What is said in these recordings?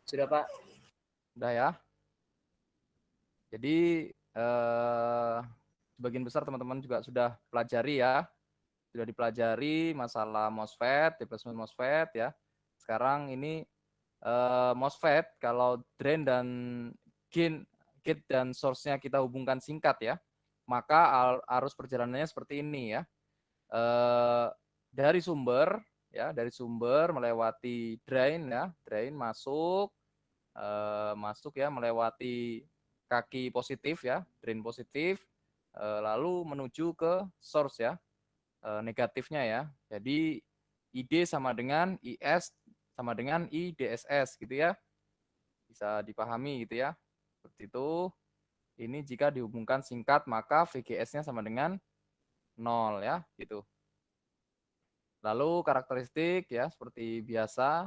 Sudah, Pak. Udah ya. Jadi sebagian besar teman-teman juga sudah pelajari ya. Sudah dipelajari masalah MOSFET, replacement MOSFET ya. Sekarang ini MOSFET kalau drain dan gate dan source-nya kita hubungkan singkat ya, maka arus perjalanannya seperti ini ya. Dari sumber ya, dari sumber melewati drain ya, drain masuk ya, melewati kaki positif ya, drain positif, lalu menuju ke source ya, negatifnya ya. Jadi ID sama dengan IS sama dengan IDSS gitu ya. Bisa dipahami gitu ya. Seperti itu. Ini jika dihubungkan singkat maka VGS-nya sama dengan 0 ya, gitu. Lalu karakteristik ya seperti biasa,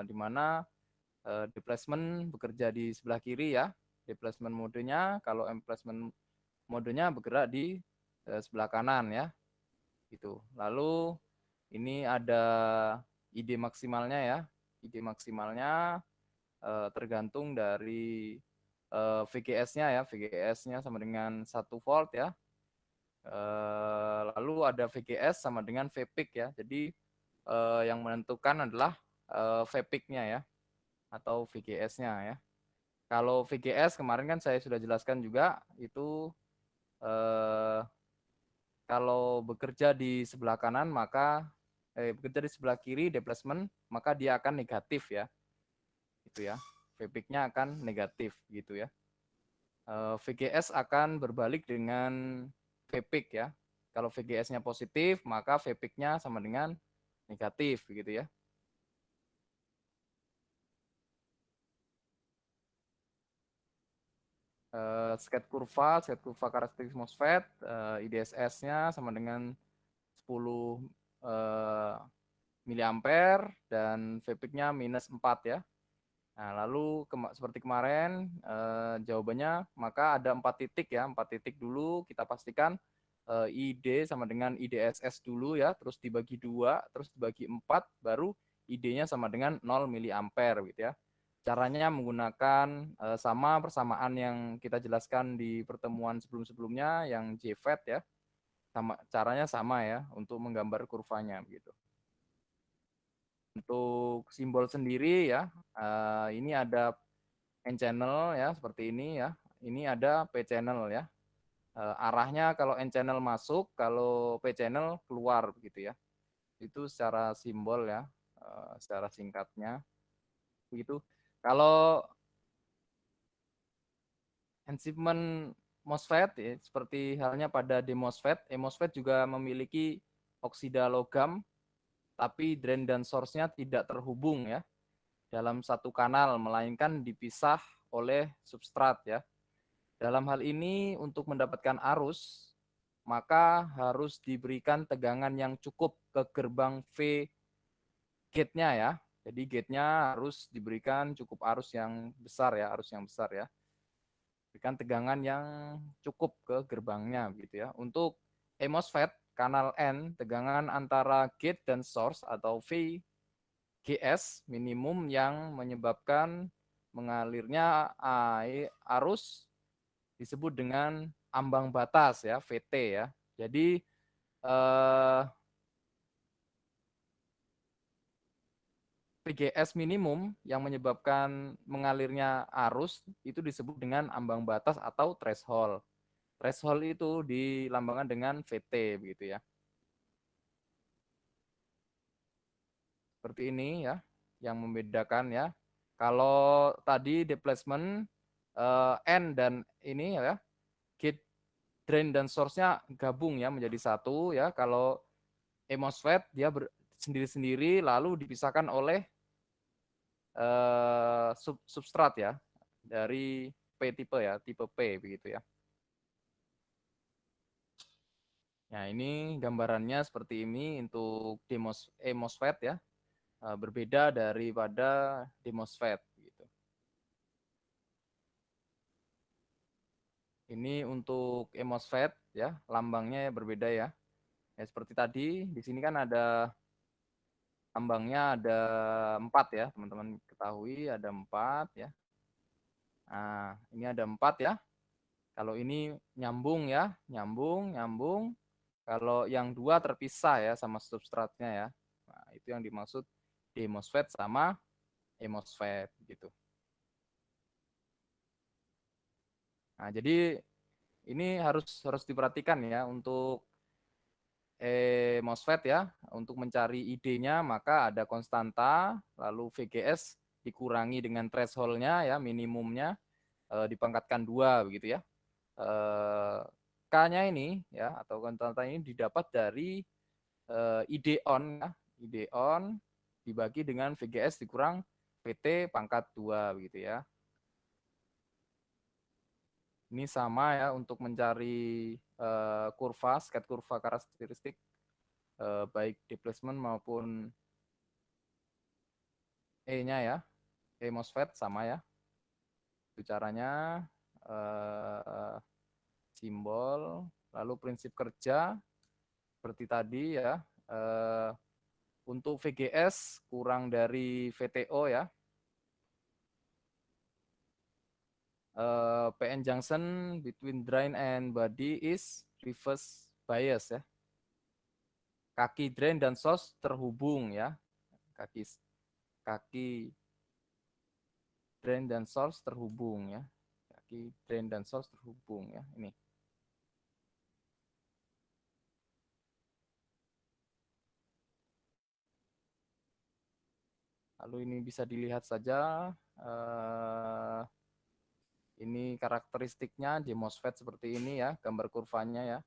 di mana displacement bekerja di sebelah kiri ya. Displacement modenya, kalau emplacement modenya bergerak di sebelah kanan ya. Gitu. Lalu ini ada ID maksimalnya ya. ID maksimalnya tergantung dari VGS-nya ya. VGS-nya sama dengan 1 volt ya. Lalu ada VGS sama dengan VPIC ya. Jadi yang menentukan adalah VPIC-nya ya atau VGS-nya ya. Kalau VGS kemarin kan saya sudah jelaskan juga itu kalau bekerja di sebelah kanan maka bekerja di sebelah kiri displacement maka dia akan negatif ya. Itu ya. VPIC-nya akan negatif gitu ya. VGS akan berbalik dengan VPIC ya. Kalau VGS-nya positif, maka VPIC-nya sama dengan negatif gitu ya. Skate kurva karakteristik MOSFET, IDSS-nya sama dengan 10 miliampere dan VPIC-nya -4 ya. Nah, lalu seperti kemarin jawabannya maka ada 4 titik ya, 4 titik dulu kita pastikan ID sama dengan IDSS dulu ya, terus dibagi 2, terus dibagi 4, baru ID-nya sama dengan 0 miliampere gitu ya. Caranya menggunakan sama persamaan yang kita jelaskan di pertemuan sebelum-sebelumnya yang JFET ya. Caranya sama ya untuk menggambar kurvanya gitu. Untuk simbol sendiri ya, ini ada N channel ya seperti ini ya. Ini ada P channel ya. Arahnya kalau N channel masuk, kalau P channel keluar begitu ya. Itu secara simbol ya, secara singkatnya begitu. Kalau ensimpment MOSFET ya, seperti halnya pada DMOSFET, MOSFET juga memiliki oksida logam, tapi drain dan source-nya tidak terhubung ya dalam satu kanal, melainkan dipisah oleh substrat ya. Dalam hal ini untuk mendapatkan arus, maka harus diberikan tegangan yang cukup ke gerbang V gate-nya ya. Jadi gate-nya harus diberikan cukup arus yang besar ya, arus yang besar ya. Berikan tegangan yang cukup ke gerbangnya gitu ya. Untuk MOSFET kanal N, tegangan antara gate dan source atau VGS minimum yang menyebabkan mengalirnya arus disebut dengan ambang batas ya, VT ya. Jadi VGS minimum yang menyebabkan mengalirnya arus itu disebut dengan ambang batas atau threshold. Threshold itu dilambangkan dengan VT begitu ya. Seperti ini ya, yang membedakan ya. Kalau tadi displacement N dan ini ya, gate drain dan source-nya gabung ya menjadi satu ya. Kalau MOSFET dia sendiri-sendiri lalu dipisahkan oleh substrat ya dari P tipe ya, tipe P begitu ya. Nah, ini gambarannya seperti ini untuk MOSFET ya. Berbeda daripada MOSFET gitu. Ini untuk MOSFET ya, lambangnya berbeda ya. Ya seperti tadi, di sini kan ada Tambangnya ada 4 ya, teman-teman ketahui ada 4 ya. Nah, ini ada 4 ya. Kalau ini nyambung ya, nyambung. Kalau yang 2 terpisah ya sama substratnya ya. Nah, itu yang dimaksud D-MOSFET sama E-MOSFET gitu. Nah, jadi ini harus diperhatikan ya untuk MOSFET ya. Untuk mencari ID-nya maka ada konstanta, lalu VGS dikurangi dengan threshold-nya ya, minimumnya dipangkatkan 2 begitu ya. K-nya ini ya atau konstanta ini didapat dari ID on ya, ID on dibagi dengan VGS dikurang VT pangkat 2 begitu ya. Ini sama ya untuk mencari kurva, sket kurva karakteristik baik displacement maupun E-nya ya, E MOSFET sama ya. Itu caranya simbol, lalu prinsip kerja seperti tadi ya. Untuk VGS kurang dari VTO ya. PN junction between drain and body is reverse bias ya. Kaki drain dan source terhubung ya. Kaki drain dan source terhubung ya. Kaki drain dan source terhubung ya. Ini. Lalu ini bisa dilihat saja ini karakteristiknya di MOSFET seperti ini ya, gambar kurvanya ya.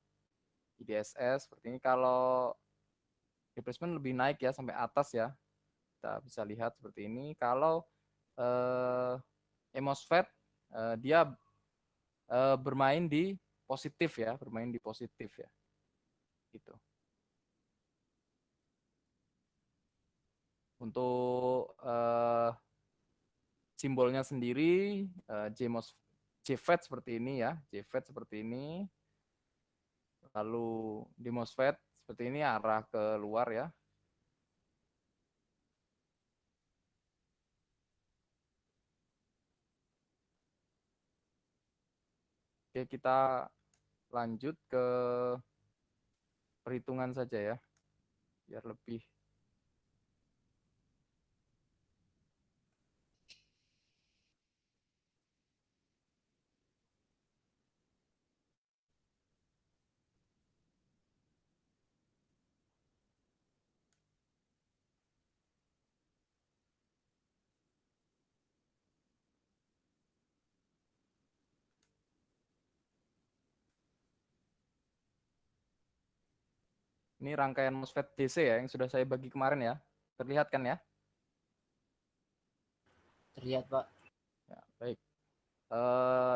IDSS seperti ini. Kalau displacement lebih naik ya sampai atas ya. Kita bisa lihat seperti ini. Kalau MOSFET dia bermain di positif ya, bermain di positif ya. Gitu. Untuk simbolnya sendiri JFET seperti ini ya, JFET seperti ini. Lalu di MOSFET seperti ini arah ke luar ya. Oke, kita lanjut ke perhitungan saja ya, biar lebih. Ini rangkaian MOSFET DC ya, yang sudah saya bagi kemarin ya. Terlihat kan ya? Terlihat, Pak. Ya, baik.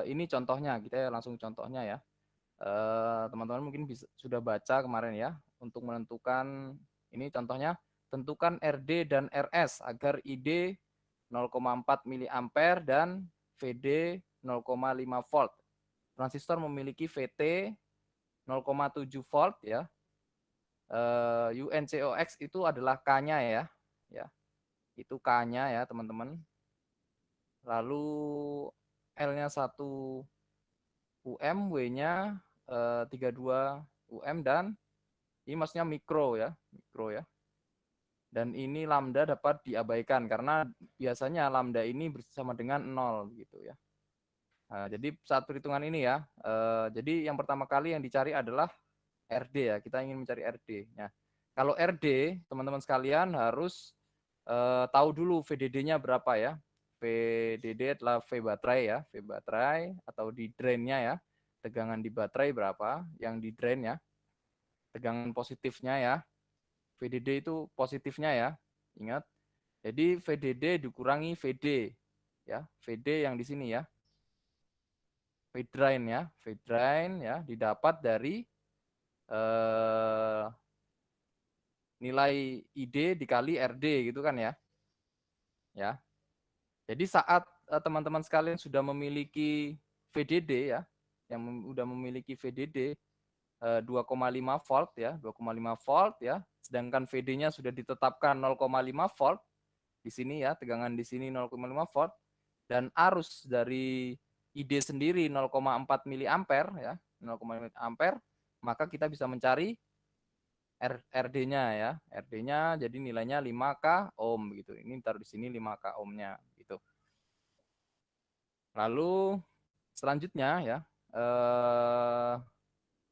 Ini contohnya, kita langsung contohnya ya. Teman-teman mungkin sudah baca kemarin ya, untuk menentukan, ini contohnya, tentukan RD dan RS agar ID 0,4 mA dan VD 0,5 volt. Transistor memiliki VT 0,7 volt ya. UNCOX itu adalah K-nya ya. Ya. Itu K-nya ya, teman-teman. Lalu L-nya 1 UM, W-nya 32 UM dan ini maksudnya mikro ya, mikro ya. Dan ini lambda dapat diabaikan karena biasanya lambda ini bersama dengan 0 gitu ya. Nah, jadi saat perhitungan ini ya, jadi yang pertama kali yang dicari adalah RD ya. Kita ingin mencari RD. Ya. Kalau RD, teman-teman sekalian harus tahu dulu VDD-nya berapa ya. VDD adalah V baterai ya, V baterai atau di drain-nya ya. Tegangan di baterai berapa, yang di drain ya. Tegangan positifnya ya. VDD itu positifnya ya. Ingat. Jadi VDD dikurangi VD ya. VD yang di sini ya. V drain ya. V drain ya didapat dari nilai ID dikali RD gitu kan ya. Ya. Jadi saat teman-teman sekalian sudah memiliki VDD ya, yang sudah memiliki VDD, 2,5 volt ya, 2,5 volt ya. Sedangkan VD-nya sudah ditetapkan 0,5 volt di sini ya, tegangan di sini 0,5 volt dan arus dari ID sendiri 0,4 miliampere ya, 0,5 ampere, maka kita bisa mencari RD-nya ya. RD-nya jadi nilainya 5K ohm gitu. Ini taruh di sini 5K ohmnya gitu. Lalu selanjutnya ya,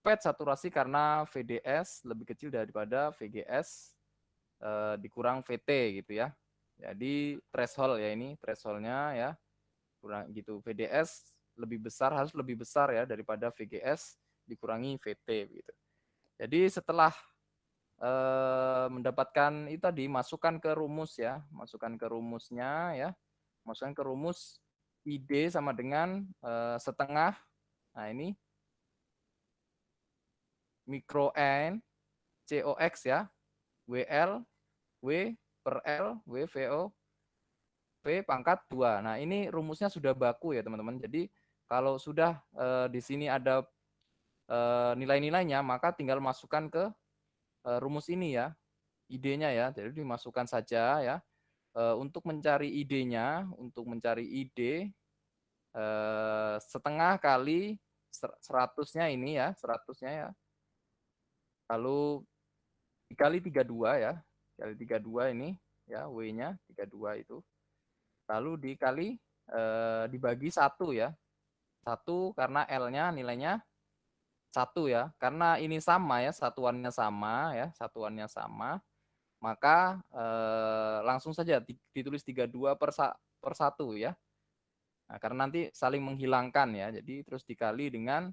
FET saturasi karena VDS lebih kecil daripada VGS dikurang VT gitu ya. Jadi threshold ya, ini thresholdnya ya, kurang gitu. VDS lebih besar, harus lebih besar ya daripada VGS dikurangi VT gitu. Jadi setelah mendapatkan itu tadi, masukkan ke rumus ya, masukkan ke rumusnya ya, masukkan ke rumus ID sama dengan setengah. Nah ini mikro N COX ya, WL W per L W VO P pangkat 2. Nah, ini rumusnya sudah baku ya, teman-teman. Jadi, kalau sudah di sini ada nilai-nilainya, maka tinggal masukkan ke rumus ini ya, ID-nya ya. Jadi, dimasukkan saja ya. Untuk mencari ID-nya, untuk mencari ID setengah kali 100-nya ini ya, 100-nya ya. Lalu dikali 32 ya. Dikali 32 ini ya, W-nya 32 itu. Lalu dikali dibagi 1 ya. 1 karena L-nya nilainya 1 ya. Karena ini sama ya, satuannya sama ya, satuannya sama, maka langsung saja ditulis 32 per 1 ya. Nah, karena nanti saling menghilangkan ya. Jadi terus dikali dengan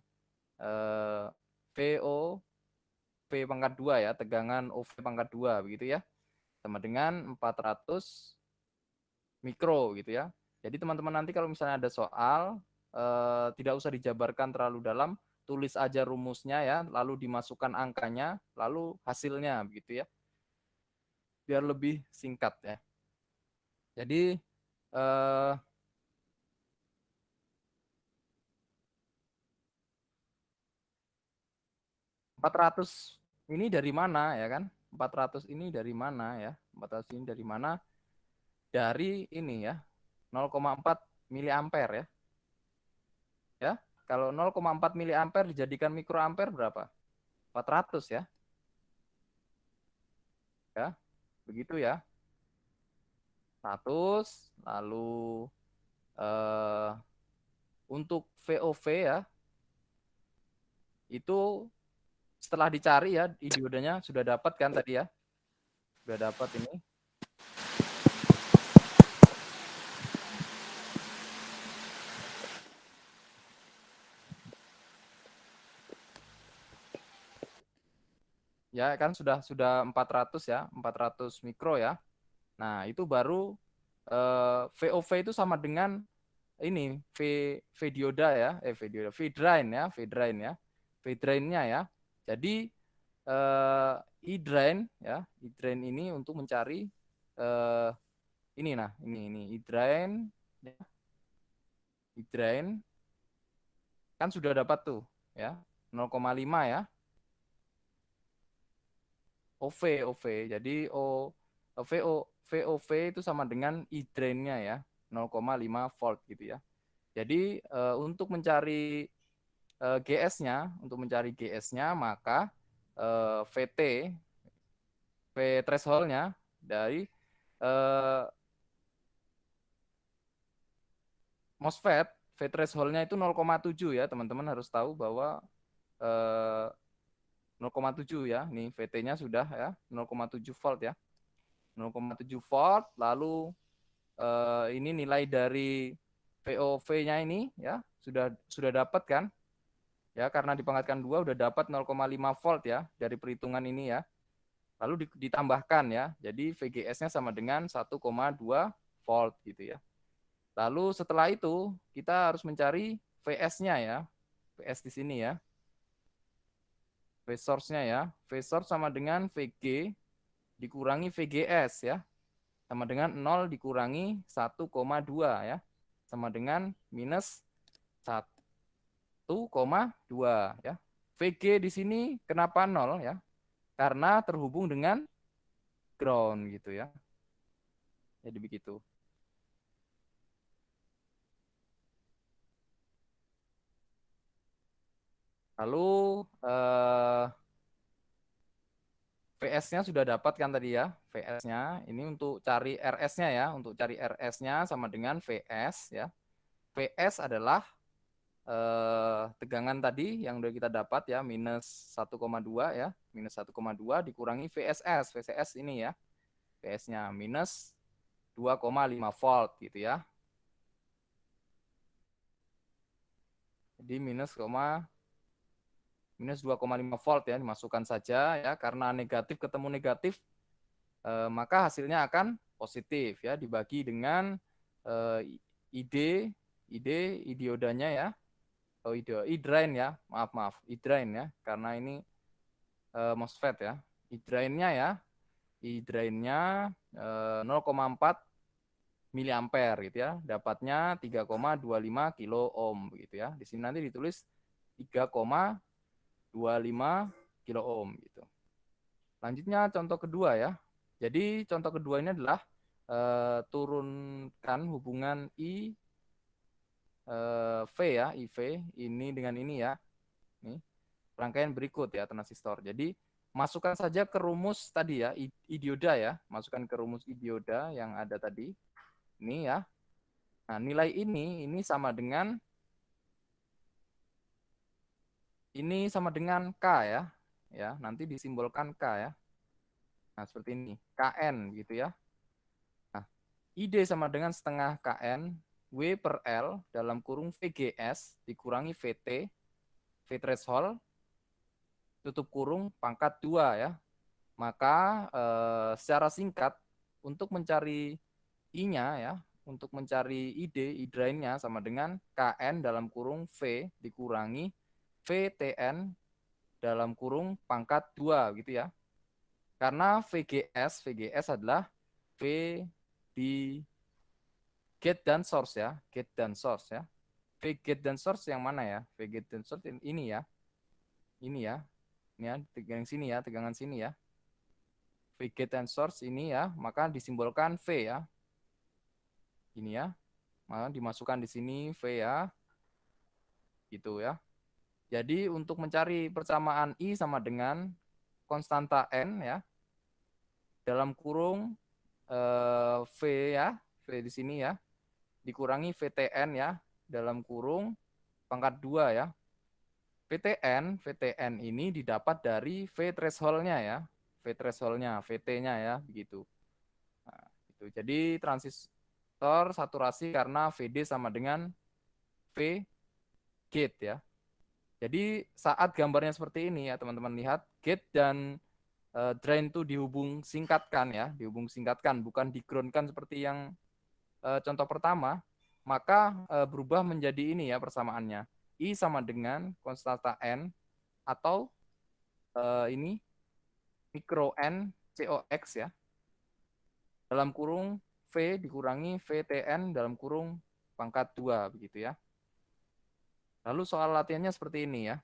VO V pangkat 2 ya, tegangan OV pangkat 2 begitu ya. Sama dengan 400 mikro gitu ya. Jadi teman-teman nanti kalau misalnya ada soal tidak usah dijabarkan terlalu dalam, tulis aja rumusnya ya, lalu dimasukkan angkanya, lalu hasilnya begitu ya. Biar lebih singkat ya. Jadi 400 ini dari mana ya kan? 400 ini dari mana ya? 400 ini dari mana? Dari ini ya, 0,4 miliampere ya. Ya, kalau 0,4 miliampere dijadikan mikroampere berapa? 400 ya. Ya, begitu ya. 100, lalu untuk VOV ya, itu setelah dicari ya, diodanya sudah dapat kan tadi ya. Sudah dapat ini. Ya kan sudah 400 ya, 400 mikro ya. Nah, itu baru VOV itu sama dengan ini V dioda ya, V dioda, V drain ya, V drain ya. V drainnya ya. Jadi E drain ya, E drain ini untuk mencari ini nah, ini E drain ya. E drain kan sudah dapat tuh ya, 0,5 ya. OV OV. Jadi VOV itu sama dengan E drain-nya ya, 0,5 volt gitu ya. Jadi untuk mencari GS-nya, maka VT V threshold-nya dari MOSFET, V threshold-nya itu 0,7 ya, teman-teman harus tahu bahwa 0,7 ya. Nih VT-nya sudah ya, 0,7 volt ya. 0,7 volt, lalu ini nilai dari VOV-nya ini ya, sudah dapat kan? Ya, karena dipangkatkan 2 udah dapat 0,5 volt ya dari perhitungan ini ya. Lalu ditambahkan ya. Jadi VGS-nya sama dengan 1,2 volt gitu ya. Lalu setelah itu kita harus mencari VS-nya ya. VS di sini ya. V source-nya ya. V source sama dengan VG dikurangi VGS ya. Sama dengan 0 dikurangi 1,2 ya. Sama dengan minus 1,2 ya. VG di sini kenapa 0 ya? Karena terhubung dengan ground gitu ya. Jadi begitu. Lalu VS-nya sudah dapat kan tadi ya, VS-nya. Ini untuk cari RS-nya ya, untuk cari RS-nya sama dengan VS ya. VS adalah tegangan tadi yang udah kita dapat ya, minus 1,2 ya, minus 1,2 dikurangi VSS. VSS ini ya, VS-nya minus 2,5 volt gitu ya. Jadi minus 2,5 volt ya, dimasukkan saja ya, karena negatif ketemu negatif maka hasilnya akan positif ya, dibagi dengan ID idiodanya ya, oh idrain ya, maaf idrain ya, karena ini MOSFET ya, idrainnya ya, idrainnya 0,4 miliampere gitu ya, dapatnya 3,25 kilo ohm begitu ya. Di sini nanti ditulis 3,25 kilo ohm gitu. Lanjutnya contoh kedua ya. Jadi contoh kedua ini adalah turunkan hubungan V ya, IV ini dengan ini ya. Nih, rangkaian berikut ya transistor. Jadi masukkan saja ke rumus tadi ya, idioda ya, masukkan ke rumus idioda yang ada tadi. Ini ya. Nah, nilai ini sama dengan K ya. Ya, nanti disimbolkan K ya. Nah, seperti ini. KN gitu ya. Nah, ID sama dengan setengah KN W per L dalam kurung VGS dikurangi VT, V threshold, tutup kurung pangkat 2 ya. Maka secara singkat untuk mencari I-nya ya, untuk mencari ID, I-drain-nya sama dengan KN dalam kurung V dikurangi VTN dalam kurung pangkat 2 gitu ya. Karena VGS adalah V di gate dan source ya, gate dan source ya. V gate dan source yang mana ya? V gate dan source ini ya. Ini ya. Ini ya, tegangan sini ya, tegangan sini ya. V gate dan source ini ya, maka disimbolkan V ya. Ini ya. Maka dimasukkan di sini V ya. Gitu ya. Jadi untuk mencari persamaan I sama dengan konstanta N ya. Dalam kurung V ya, V di sini ya. Dikurangi VTN ya. Dalam kurung pangkat 2 ya. VTN ini didapat dari V threshold-nya ya. V threshold-nya, VT-nya ya, begitu. Nah, itu. Jadi transistor saturasi karena VD sama dengan V gate ya. Jadi saat gambarnya seperti ini ya, teman-teman lihat gate dan drain itu dihubung singkatkan ya, dihubung singkatkan, bukan di-groundkan seperti yang contoh pertama, maka berubah menjadi ini ya persamaannya. I sama dengan konstanta N atau ini mikro N COX ya. Dalam kurung V dikurangi VTN dalam kurung pangkat 2 begitu ya. Lalu soal latihannya seperti ini ya.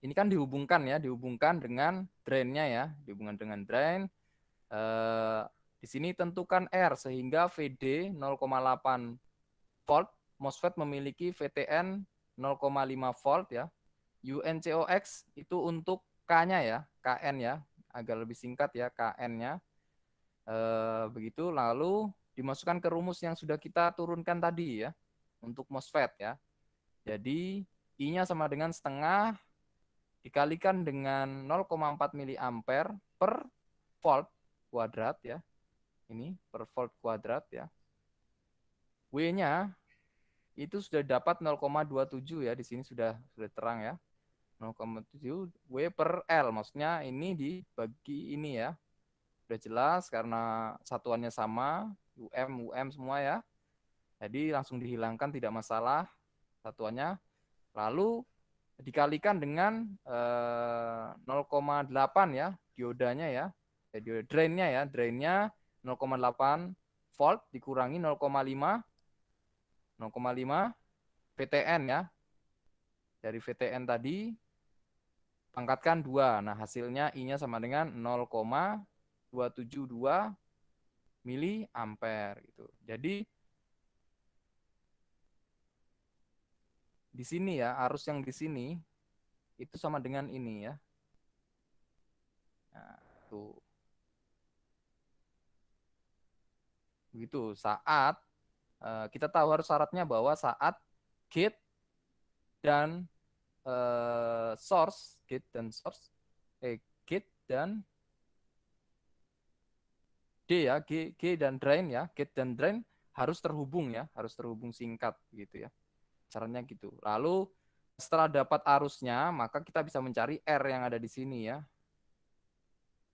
Ini kan dihubungkan ya, dihubungkan dengan drain-nya ya, dihubungkan dengan drain. Di sini tentukan R sehingga VD 0,8 volt, MOSFET memiliki VTN 0,5 volt ya. UNCOX itu untuk K-nya ya, KN ya, agak lebih singkat ya KN-nya. Begitu, lalu dimasukkan ke rumus yang sudah kita turunkan tadi ya, untuk MOSFET ya. Jadi I-nya sama dengan setengah dikalikan dengan 0,4 miliampere per volt kuadrat ya. Ini per volt kuadrat ya. W-nya itu sudah dapat 0,27 ya, di sini sudah terang ya. 0,7 W per L, maksudnya ini dibagi ini ya. Sudah jelas karena satuannya sama, UM semua ya. Jadi langsung dihilangkan tidak masalah satuannya. Lalu dikalikan dengan 0,8 ya diodanya ya. Drainnya ya, drainnya 0,8 volt dikurangi 0,5 VTN ya. Dari VTN tadi pangkatkan 2. Nah, hasilnya I-nya sama dengan 0,272 mili ampere gitu. Jadi di sini ya, arus yang di sini itu sama dengan ini ya. Nah, tuh. Begitu. Saat kita tahu harus syaratnya bahwa saat gate dan source, gate dan D ya, G dan drain ya, gate dan drain harus terhubung ya, harus terhubung singkat gitu ya. Caranya gitu. Lalu setelah dapat arusnya, maka kita bisa mencari R yang ada di sini ya.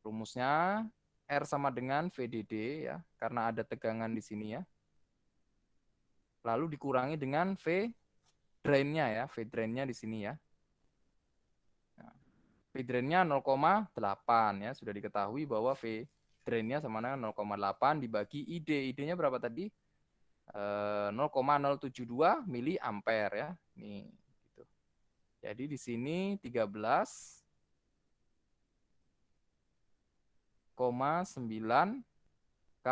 Rumusnya R sama dengan VDD ya, karena ada tegangan di sini ya. Lalu dikurangi dengan V drainnya ya, V drainnya di sini ya. Nah, V drainnya 0,8 ya, sudah diketahui bahwa V drainnya sama dengan 0,8 dibagi ID. ID-nya berapa tadi? 0,072 mili ampere ya. Nih, gitu. Jadi di sini 13,9 K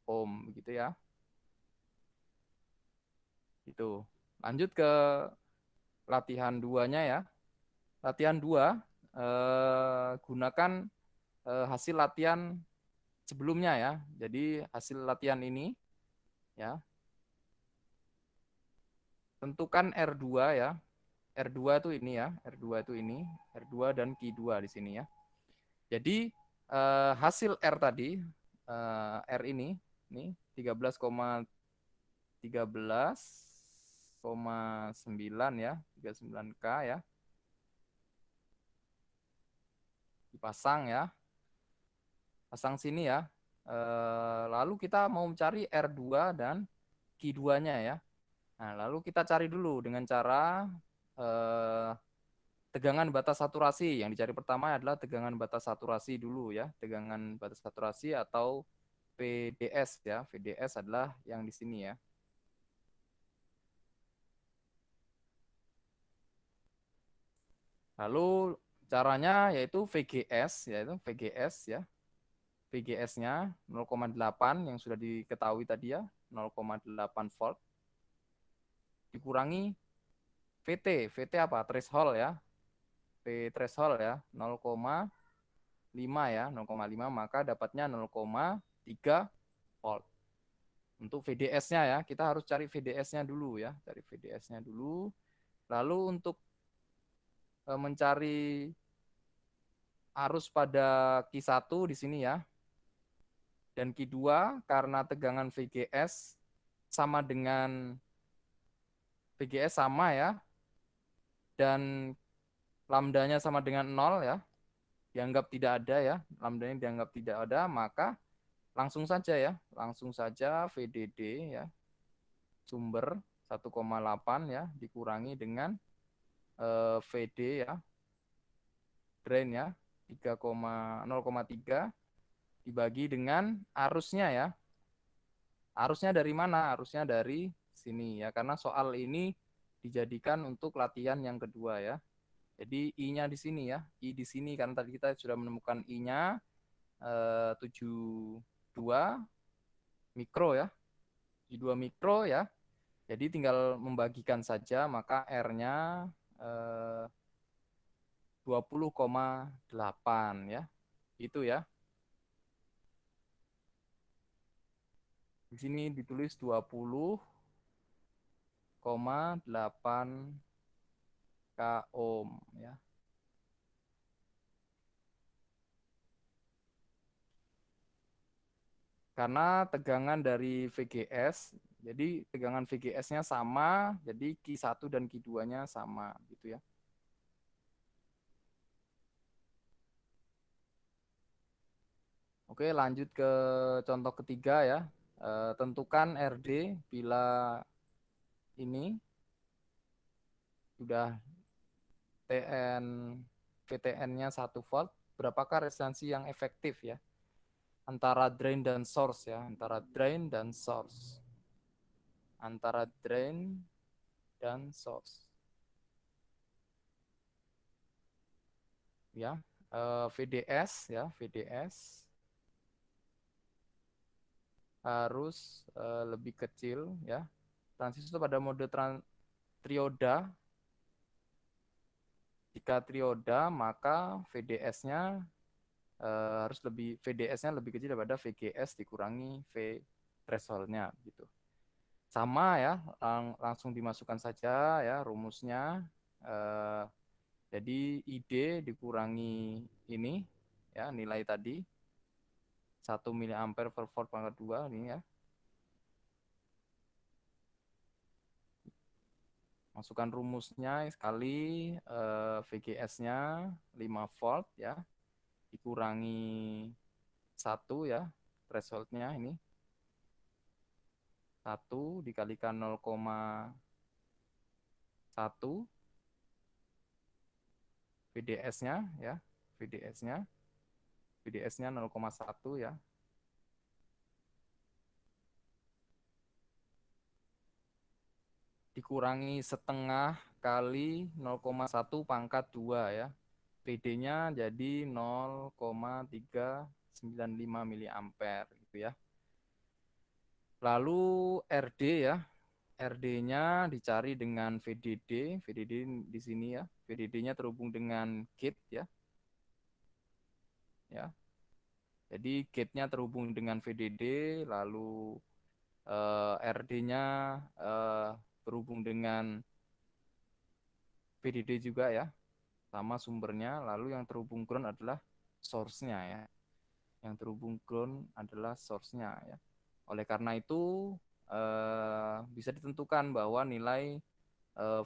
ohm gitu ya. Itu. Lanjut ke latihan 2-nya ya. Latihan 2 gunakan hasil latihan sebelumnya ya. Jadi hasil latihan ini ya. Tentukan R2 ya. R2 itu ini ya, R2 itu ini, R2 dan Q2 di sini ya. Jadi hasil R tadi, R ini 13,9 ya, 39 K ya. Dipasang ya, pasang sini ya. Lalu kita mau mencari R2 dan Q2-nya ya. Nah, lalu kita cari dulu dengan cara tegangan batas saturasi. Yang dicari pertama adalah tegangan batas saturasi dulu ya. Tegangan batas saturasi atau VDS ya. VDS adalah yang di sini ya. Lalu caranya yaitu VGS ya. VGS-nya 0,8 yang sudah diketahui tadi ya, 0,8 volt dikurangi VT. VT apa? Threshold ya. V threshold ya, 0,5 ya, 0,5 maka dapatnya 0,3 volt. Untuk VDS-nya ya, kita harus cari VDS-nya dulu ya, cari VDS-nya dulu. Lalu untuk mencari arus pada Q1 di sini ya, dan Q2 karena tegangan VGS sama dengan VGS sama ya, dan lambdanya sama dengan 0 ya, dianggap tidak ada ya, lambdanya dianggap tidak ada, maka langsung saja VDD ya, sumber 1,8 ya, dikurangi dengan VD ya, drain ya, 0,3 dibagi dengan arusnya ya. Arusnya dari mana? Arusnya dari sini ya, karena soal ini dijadikan untuk latihan yang kedua ya. Jadi I-nya di sini ya, I di sini karena tadi kita sudah menemukan I-nya 72 mikro ya. 72 mikro ya. Jadi tinggal membagikan saja, maka R-nya 20,8 ya. Itu ya. Di sini ditulis 20,8 K ohm ya. Karena tegangan dari VGS, jadi tegangan VGS-nya sama, jadi Q1 dan Q2-nya sama gitu ya. Oke, lanjut ke contoh ketiga ya. Tentukan RD bila ini sudah TN VTN-nya 1 volt, berapakah resistansi yang efektif ya? Antara drain dan source ya, antara drain dan source. Antara drain dan source. ya. VDS ya, VDS harus lebih kecil ya. Transistor pada mode trioda, jika trioda maka VDS-nya harus lebih, VDS-nya lebih kecil daripada VGS dikurangi V threshold-nya gitu. Sama ya, langsung dimasukkan saja ya rumusnya. Jadi ID dikurangi ini ya, nilai tadi 1 mA per volt pangkat 2 ini ya. Masukkan rumusnya sekali, VGS-nya 5 volt ya, dikurangi 1 ya, threshold-nya ini. 1 dikalikan 0,1 VDS-nya ya, VDS-nya 0,1 ya. Dikurangi setengah kali 0,1 pangkat 2 ya. PD-nya jadi 0,395 mA gitu ya. Lalu RD ya. RD-nya dicari dengan VDD, VDD di sini ya. VDD-nya terhubung dengan gate ya. Ya. Jadi gate-nya terhubung dengan VDD, lalu RD-nya berhubung dengan VDD juga ya, sama sumbernya. Lalu yang terhubung ground adalah source-nya ya. Yang terhubung ground adalah source-nya ya. Oleh karena itu bisa ditentukan bahwa nilai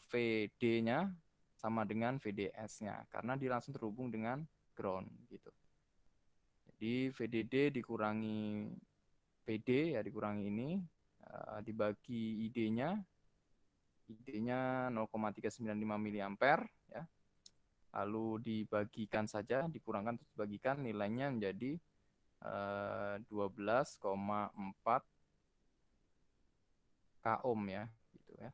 VD-nya sama dengan VDS-nya karena dia langsung terhubung dengan ground gitu. Jadi VDD dikurangi PD ya, dikurangi ini, dibagi ID-nya 0,395 mA ya. Lalu dibagikan saja, dikurangkan terus dibagikan, nilainya menjadi 12,4 K ohm ya gitu ya.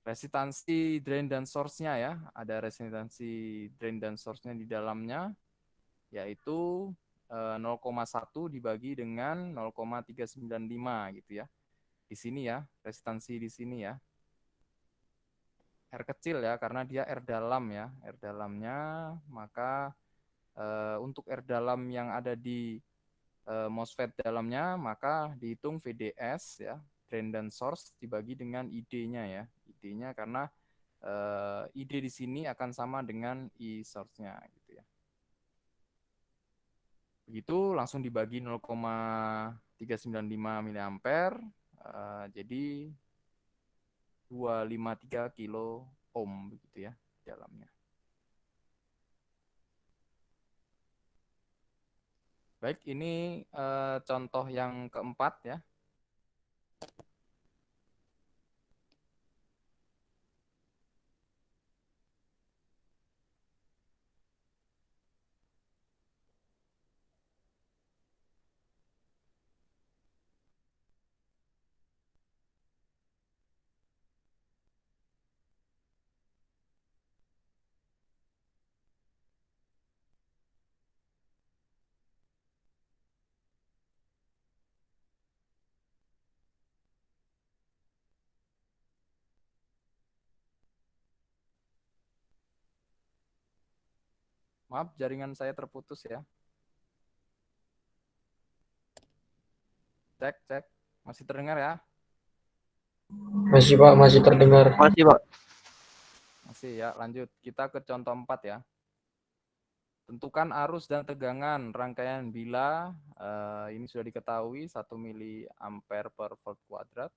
Resistansi drain dan source-nya ya, ada resistansi drain dan source-nya di dalamnya, yaitu 0,1 dibagi dengan 0,395 gitu ya. Di sini ya, resistansi di sini ya. R kecil ya, karena dia R dalam ya. R dalamnya, maka untuk R dalam yang ada di MOSFET dalamnya, maka dihitung VDS ya, drain dan source dibagi dengan ID-nya ya. ID-nya karena ID di sini akan sama dengan I source-nya gitu ya. Begitu langsung dibagi 0,395 mA, jadi 253 kilo ohm begitu ya dalamnya. Baik, ini contoh yang keempat ya. Maaf, jaringan saya terputus ya. Cek, cek. Masih terdengar ya? Masih Pak, masih terdengar. Masih Pak. Masih ya, lanjut. Kita ke contoh 4 ya. Tentukan arus dan tegangan rangkaian bila ini sudah diketahui 1 mA per volt kuadrat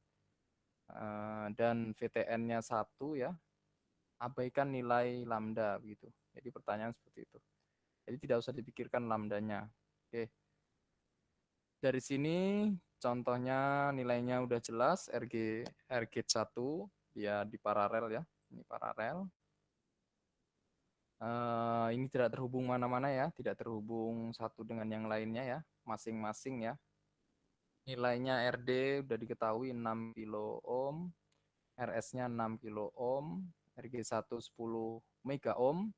dan VTN-nya 1 ya. Abaikan nilai lambda begitu. Jadi pertanyaan seperti itu. Jadi tidak usah dipikirkan lambdanya. Oke. Dari sini contohnya nilainya udah jelas, RG 1 dia di paralel ya. Ini paralel. Ini tidak terhubung mana-mana ya, tidak terhubung satu dengan yang lainnya ya, masing-masing ya. Nilainya RD udah diketahui 6 kilo ohm, RS-nya 6 kilo ohm, RG1 10 mega ohm,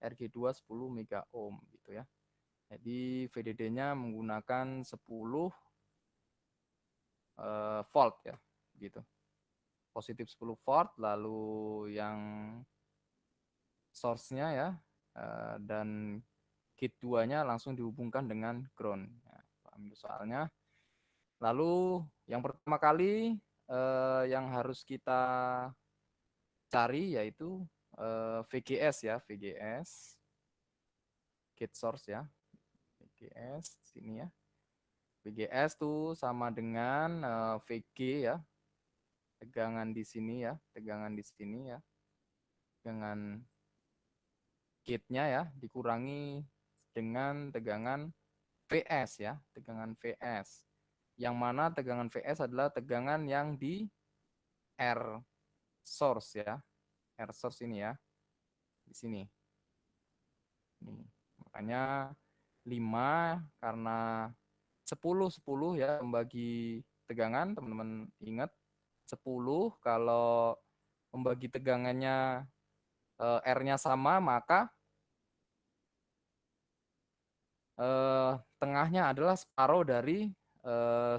RG2 10 mega ohm gitu ya. Jadi VDD-nya menggunakan 10 volt ya, gitu. Positif 10 volt, lalu yang source-nya ya, dan gate 2-nya langsung dihubungkan dengan ground. Ya, paham soalnya. Lalu yang pertama kali yang harus kita cari yaitu VGS ya, VGS, gate source ya, VGS sini ya. VGS tuh sama dengan VG ya, tegangan di sini ya, tegangan di sini ya, dengan gate-nya ya dikurangi dengan tegangan VS ya, tegangan VS. Yang mana tegangan VS adalah tegangan yang di R source ya, R source ini ya, di sini. Nih, makanya 5 karena 10 ya membagi tegangan, teman-teman ingat 10 kalau membagi tegangannya R-nya sama, maka tengahnya adalah separuh dari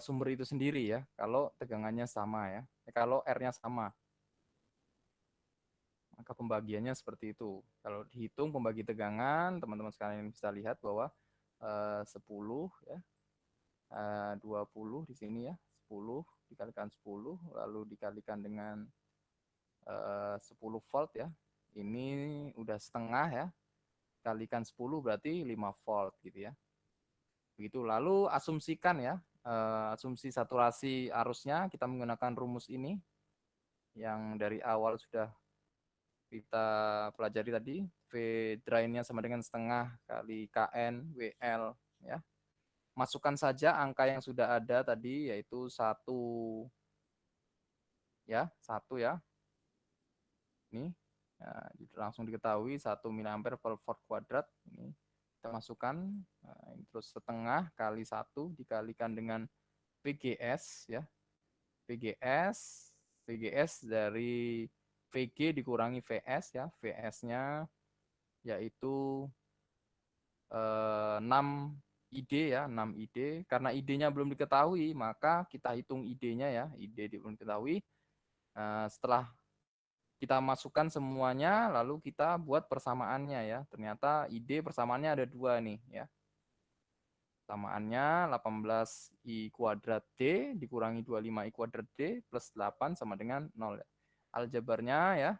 sumber itu sendiri ya, kalau tegangannya sama ya, kalau R-nya sama. Maka pembagiannya seperti itu. Kalau dihitung pembagi tegangan, teman-teman sekalian bisa lihat bahwa 10 ya, 20 di sini ya, 10 dikalikan 10, lalu dikalikan dengan 10 volt ya. Ini udah setengah ya, kalikan 10 berarti 5 volt gitu ya. Begitu. Lalu asumsikan ya, asumsi saturasi arusnya kita menggunakan rumus ini yang dari awal sudah kita pelajari tadi. V drainnya sama dengan setengah kali KN WL ya. Masukkan saja angka yang sudah ada tadi yaitu 1 ya, 1 ya. Ini ya, langsung diketahui 1 mA per volt kuadrat ini kita masukkan, ini terus setengah kali 1 dikalikan dengan VGS ya. VGS dari VG dikurangi VS ya. VS-nya yaitu 6 ID ya, 6 ID. Karena ID-nya belum diketahui, maka kita hitung ID-nya ya. ID belum diketahui. Setelah kita masukkan semuanya, lalu kita buat persamaannya ya. Ternyata ID persamaannya ada 2 nih ya. Persamaannya 18I kuadrat D dikurangi 25I kuadrat D plus 8 sama dengan 0. Aljabarnya ya.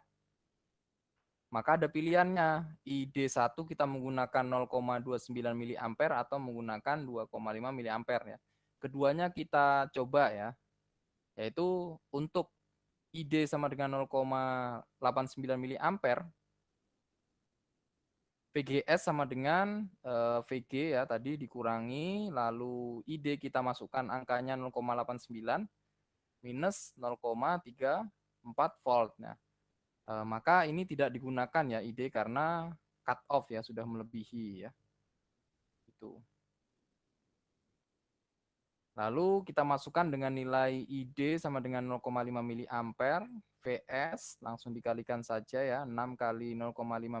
Maka ada pilihannya. ID1 kita menggunakan 0,29 mA atau menggunakan 2,5 mA ya. Keduanya kita coba ya. Yaitu untuk ID sama dengan 0,89 mA, VGS sama dengan VG ya tadi dikurangi, lalu ID kita masukkan angkanya 0,89 minus 0,34 volt. Nah, maka ini tidak digunakan ya ID karena cut off ya sudah melebihi ya. Itu. Lalu kita masukkan dengan nilai ID sama dengan 0,5 mA, VS langsung dikalikan saja ya, 6 kali 0,5 mA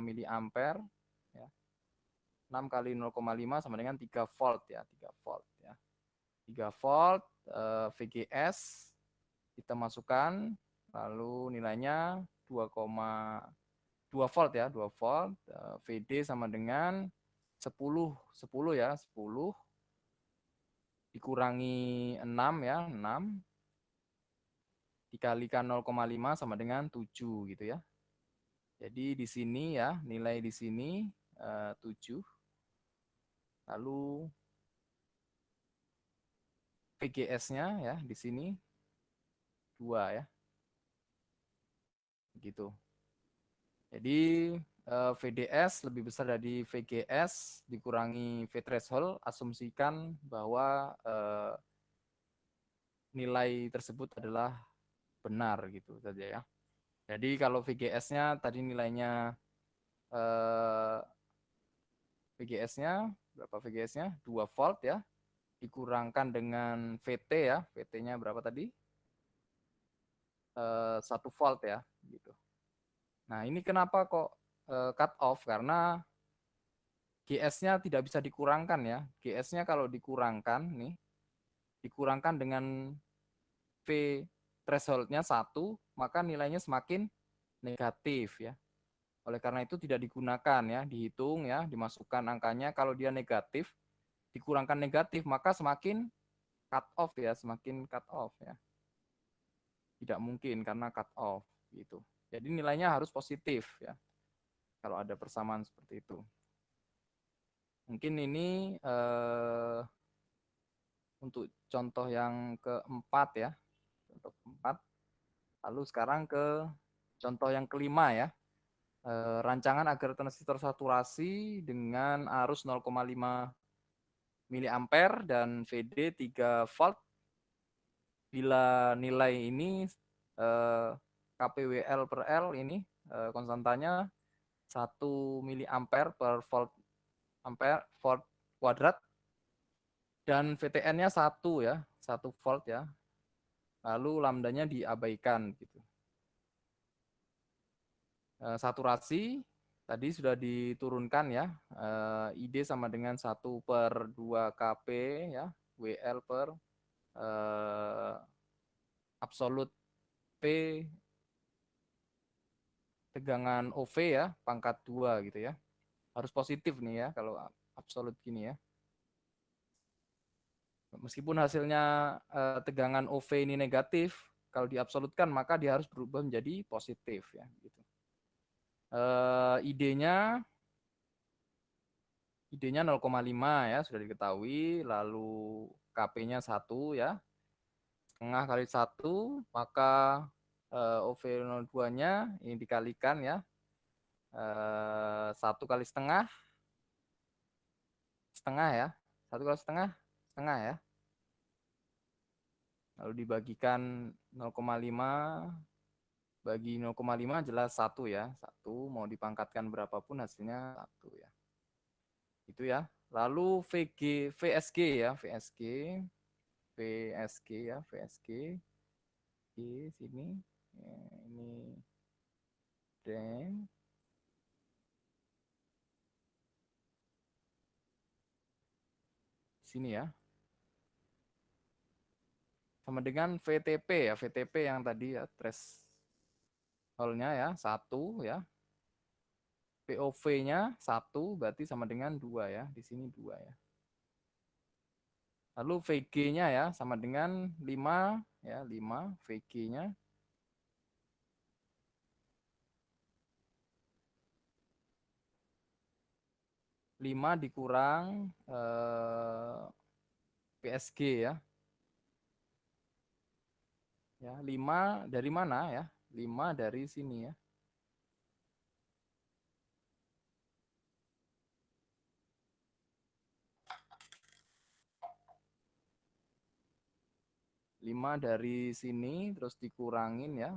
ya. 6 kali 0,5 sama dengan 3 volt ya, 3 volt ya. 3 volt VGS kita masukkan, lalu nilainya 2,2 volt ya, 2 volt. VD sama dengan 10 ya, 10 dikurangi 6 ya, 6 dikalikan 0,5 sama dengan 7 gitu ya. Jadi di sini ya, nilai di sini 7. Lalu VGS-nya ya di sini 2 ya. Gitu. Jadi VDS lebih besar dari VGS dikurangi V threshold, asumsikan bahwa nilai tersebut adalah benar gitu saja ya. Jadi kalau VGS-nya tadi nilainya VGS-nya berapa VGS-nya? 2 volt ya. Dikurangkan dengan VT ya. VT-nya berapa tadi? 1 volt ya gitu. Nah, ini kenapa kok cut off? Karena GS-nya tidak bisa dikurangkan ya. GS-nya kalau dikurangkan nih, dikurangkan dengan V threshold-nya 1, maka nilainya semakin negatif ya. Oleh karena itu tidak digunakan ya, dihitung ya, dimasukkan angkanya. Kalau dia negatif, dikurangkan negatif, maka semakin cut off ya, semakin cut off ya. Tidak mungkin karena cut off gitu. Jadi nilainya harus positif ya. Kalau ada persamaan seperti itu. Mungkin ini untuk contoh yang keempat ya. Contoh keempat. Lalu sekarang ke contoh yang kelima ya. Rancangan agar transistor saturasi dengan arus 0,5 miliampere dan VD 3 volt bila nilai ini KPWL per L ini konstantanya 1 miliampere per volt ampere volt kuadrat dan VTN-nya 1 ya, 1 volt ya. Lalu lambdanya diabaikan gitu. Saturasi tadi sudah diturunkan ya. ID sama dengan 1/2 Kp ya, WL per absolut P tegangan OV ya, pangkat 2 gitu ya. Harus positif nih ya kalau absolut gini ya. Meskipun hasilnya tegangan OV ini negatif, kalau diabsolutkan maka dia harus berubah menjadi positif ya gitu. ID-nya 0,5 ya sudah diketahui, lalu KP-nya 1 ya. Setengah kali 1, maka OV02-nya ini dikalikan ya. 1 kali setengah ya. 1 kali setengah ya. Lalu dibagikan 0,5 bagi 0,5 jelas 1 ya. 1 mau dipangkatkan berapapun hasilnya 1 ya. Itu ya. Lalu VSG ya, VSG ya, VSG di sini. Ya, ini dan sini ya. Sama dengan VTP ya, VTP yang tadi ya, threshold-nya ya, 1 ya. POV-nya 1 berarti sama dengan 2 ya. Di sini 2 ya. Lalu VG-nya ya sama dengan 5 ya, 5 VG-nya. Lima dikurang PSG ya. Ya, 5 dari mana ya? 5 dari sini ya. 5 dari sini terus dikurangin ya.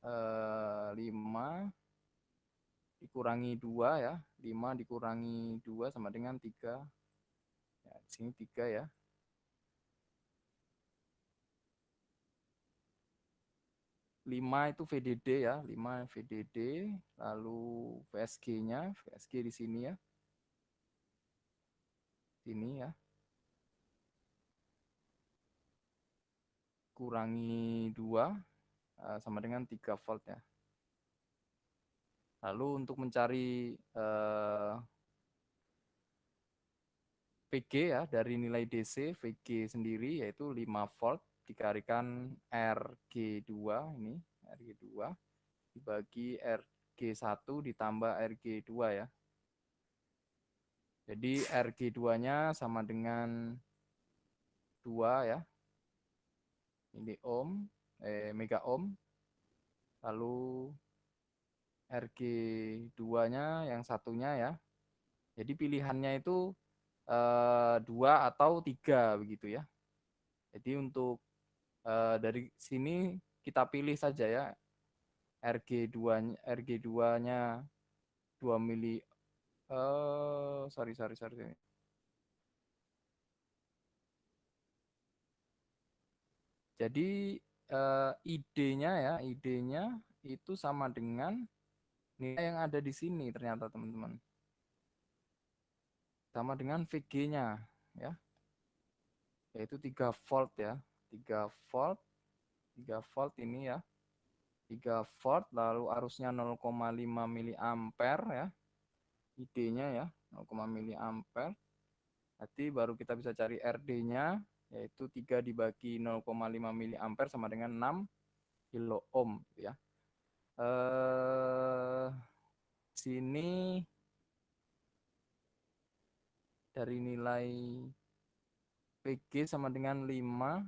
5 dikurangi 2 ya. 5 dikurangi 2 sama dengan 3. Ya, di sini 3 ya. 5 itu VDD ya, 5 VDD, lalu VSG-nya, VSG di sini ya. Sini ya. Kurangi 2 sama dengan 3 volt ya. Lalu untuk mencari VG ya dari nilai DC, VG sendiri yaitu 5 volt dikalikan RG2 ini, RG2 dibagi RG1 ditambah RG2 ya. Jadi RG2-nya sama dengan 2 ya. Ini mega ohm. Lalu RG2-nya yang satunya ya. Jadi pilihannya itu 2 atau 3 begitu ya. Jadi untuk dari sini kita pilih saja ya RG2-nya 2 mili sorry. Jadi ID-nya itu sama dengan nilai yang ada di sini ternyata teman-teman. sama dengan VG-nya ya. Yaitu 3 volt ya. 3 volt. 3 volt ini ya. 3 volt lalu arusnya 0,5 miliampere ya. ID-nya ya 0,5 miliampere. Nanti baru kita bisa cari RD-nya yaitu 3 dibagi 0,5 miliampere sama dengan 6 kilo ohm ya. Sini dari nilai PG sama dengan 5.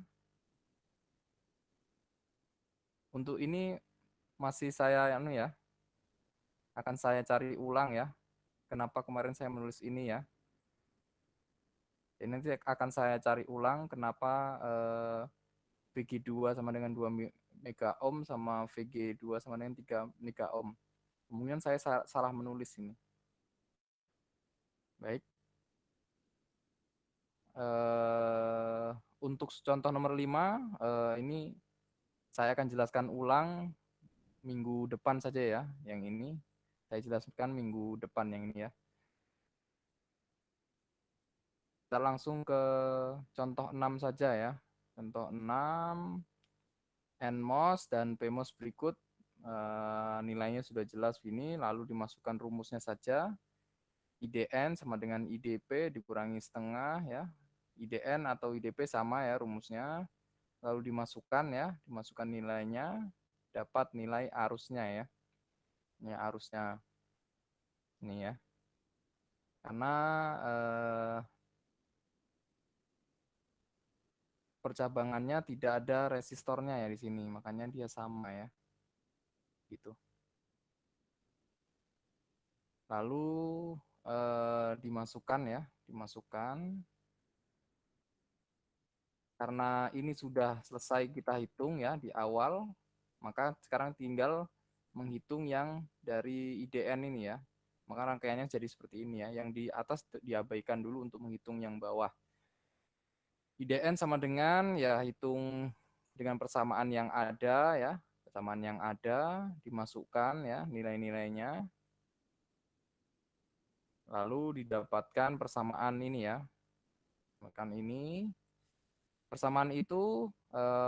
Untuk ini masih saya akan saya cari ulang ya. Kenapa kemarin saya menulis ini ya. Ini nanti akan saya cari ulang kenapa VG2 sama dengan 2 mega ohm sama VG2 sama dengan 3 mega ohm. Kemudian saya salah menulis ini. Baik. Untuk contoh nomor 5, ini saya akan jelaskan ulang minggu depan saja ya. Yang ini saya jelaskan minggu depan yang ini ya. Kita langsung ke contoh 6 saja ya. Contoh 6, NMOS dan PMOS berikut nilainya sudah jelas ini, lalu dimasukkan rumusnya saja. IDN sama dengan IDP dikurangi setengah ya. IDN atau IDP sama ya rumusnya. Lalu dimasukkan nilainya, dapat nilai arusnya ya. Ini arusnya. Ini ya. Karena percabangannya tidak ada resistornya ya di sini, makanya dia sama ya. Gitu. Lalu dimasukkan ya, karena ini sudah selesai kita hitung ya di awal, maka sekarang tinggal menghitung yang dari IDN ini ya. Maka rangkaiannya jadi seperti ini ya, yang di atas diabaikan dulu untuk menghitung yang bawah. IDN sama dengan ya hitung dengan persamaan yang ada ya, persamaan yang ada dimasukkan ya nilai-nilainya. Lalu didapatkan persamaan ini ya. Persamaan ini. Persamaan itu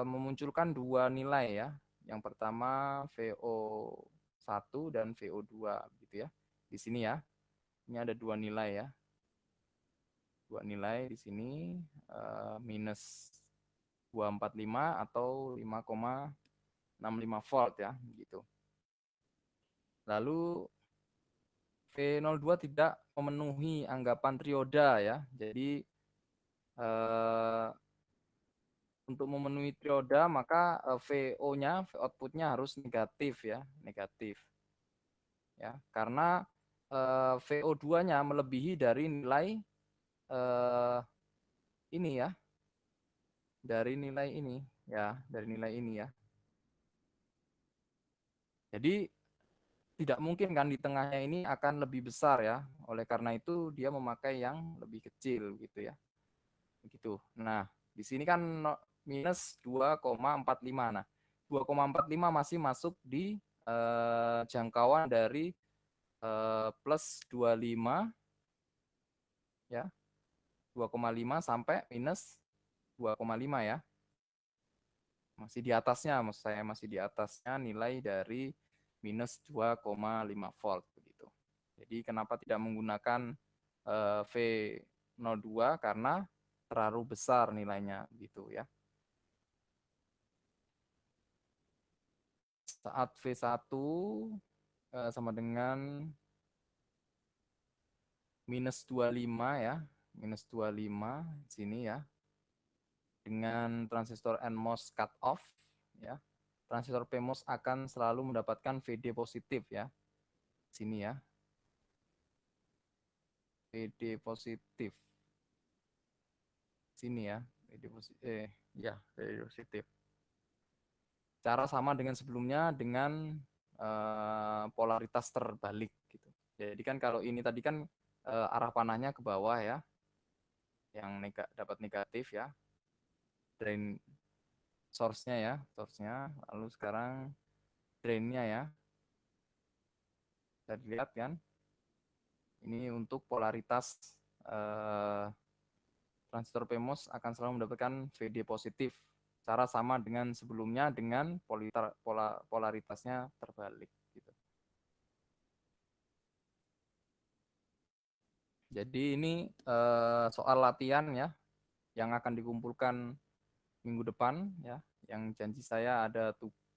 memunculkan dua nilai ya. Yang pertama VO1 dan VO2 gitu ya. Di sini ya. Ini ada dua nilai ya. Dua nilai di sini minus 245 atau 5,65 volt ya, gitu. Lalu V02 tidak memenuhi anggapan trioda ya. Jadi untuk memenuhi trioda maka VO-nya, output-nya harus negatif ya, negatif. Ya, karena VO2-nya melebihi dari nilai ini ya. Dari nilai ini ya, dari nilai ini ya. Jadi tidak mungkin kan di tengahnya ini akan lebih besar ya. Oleh karena itu dia memakai yang lebih kecil gitu ya. Begitu. Nah, di sini kan minus 2,45. Nah, 2,45 masih masuk di jangkauan dari plus 25 ya. 2,5 sampai minus 2,5 ya. Masih di atasnya, maksud saya masih di atasnya nilai dari minus 2,5 volt begitu. Jadi kenapa tidak menggunakan V02 karena terlalu besar nilainya gitu ya. Saat V1 sama dengan minus 25 ya, minus 25 sini ya. Dengan transistor NMOS cut off ya. Transistor PMOS akan selalu mendapatkan VD positif ya. Sini ya. VD positif. Sini ya, VD positif. Ya, VD positif. Cara sama dengan sebelumnya dengan polaritas terbalik gitu. Jadi kan kalau ini tadi kan arah panahnya ke bawah ya. Yang dapat negatif ya. Drain source-nya ya, source-nya. Lalu sekarang drain-nya ya. Bisa dilihat kan? Ini untuk polaritas transistor PMOS akan selalu mendapatkan VD positif. Cara sama dengan sebelumnya dengan polaritasnya terbalik. Gitu. Jadi ini soal latihan ya yang akan dikumpulkan minggu depan ya. Yang janji saya ada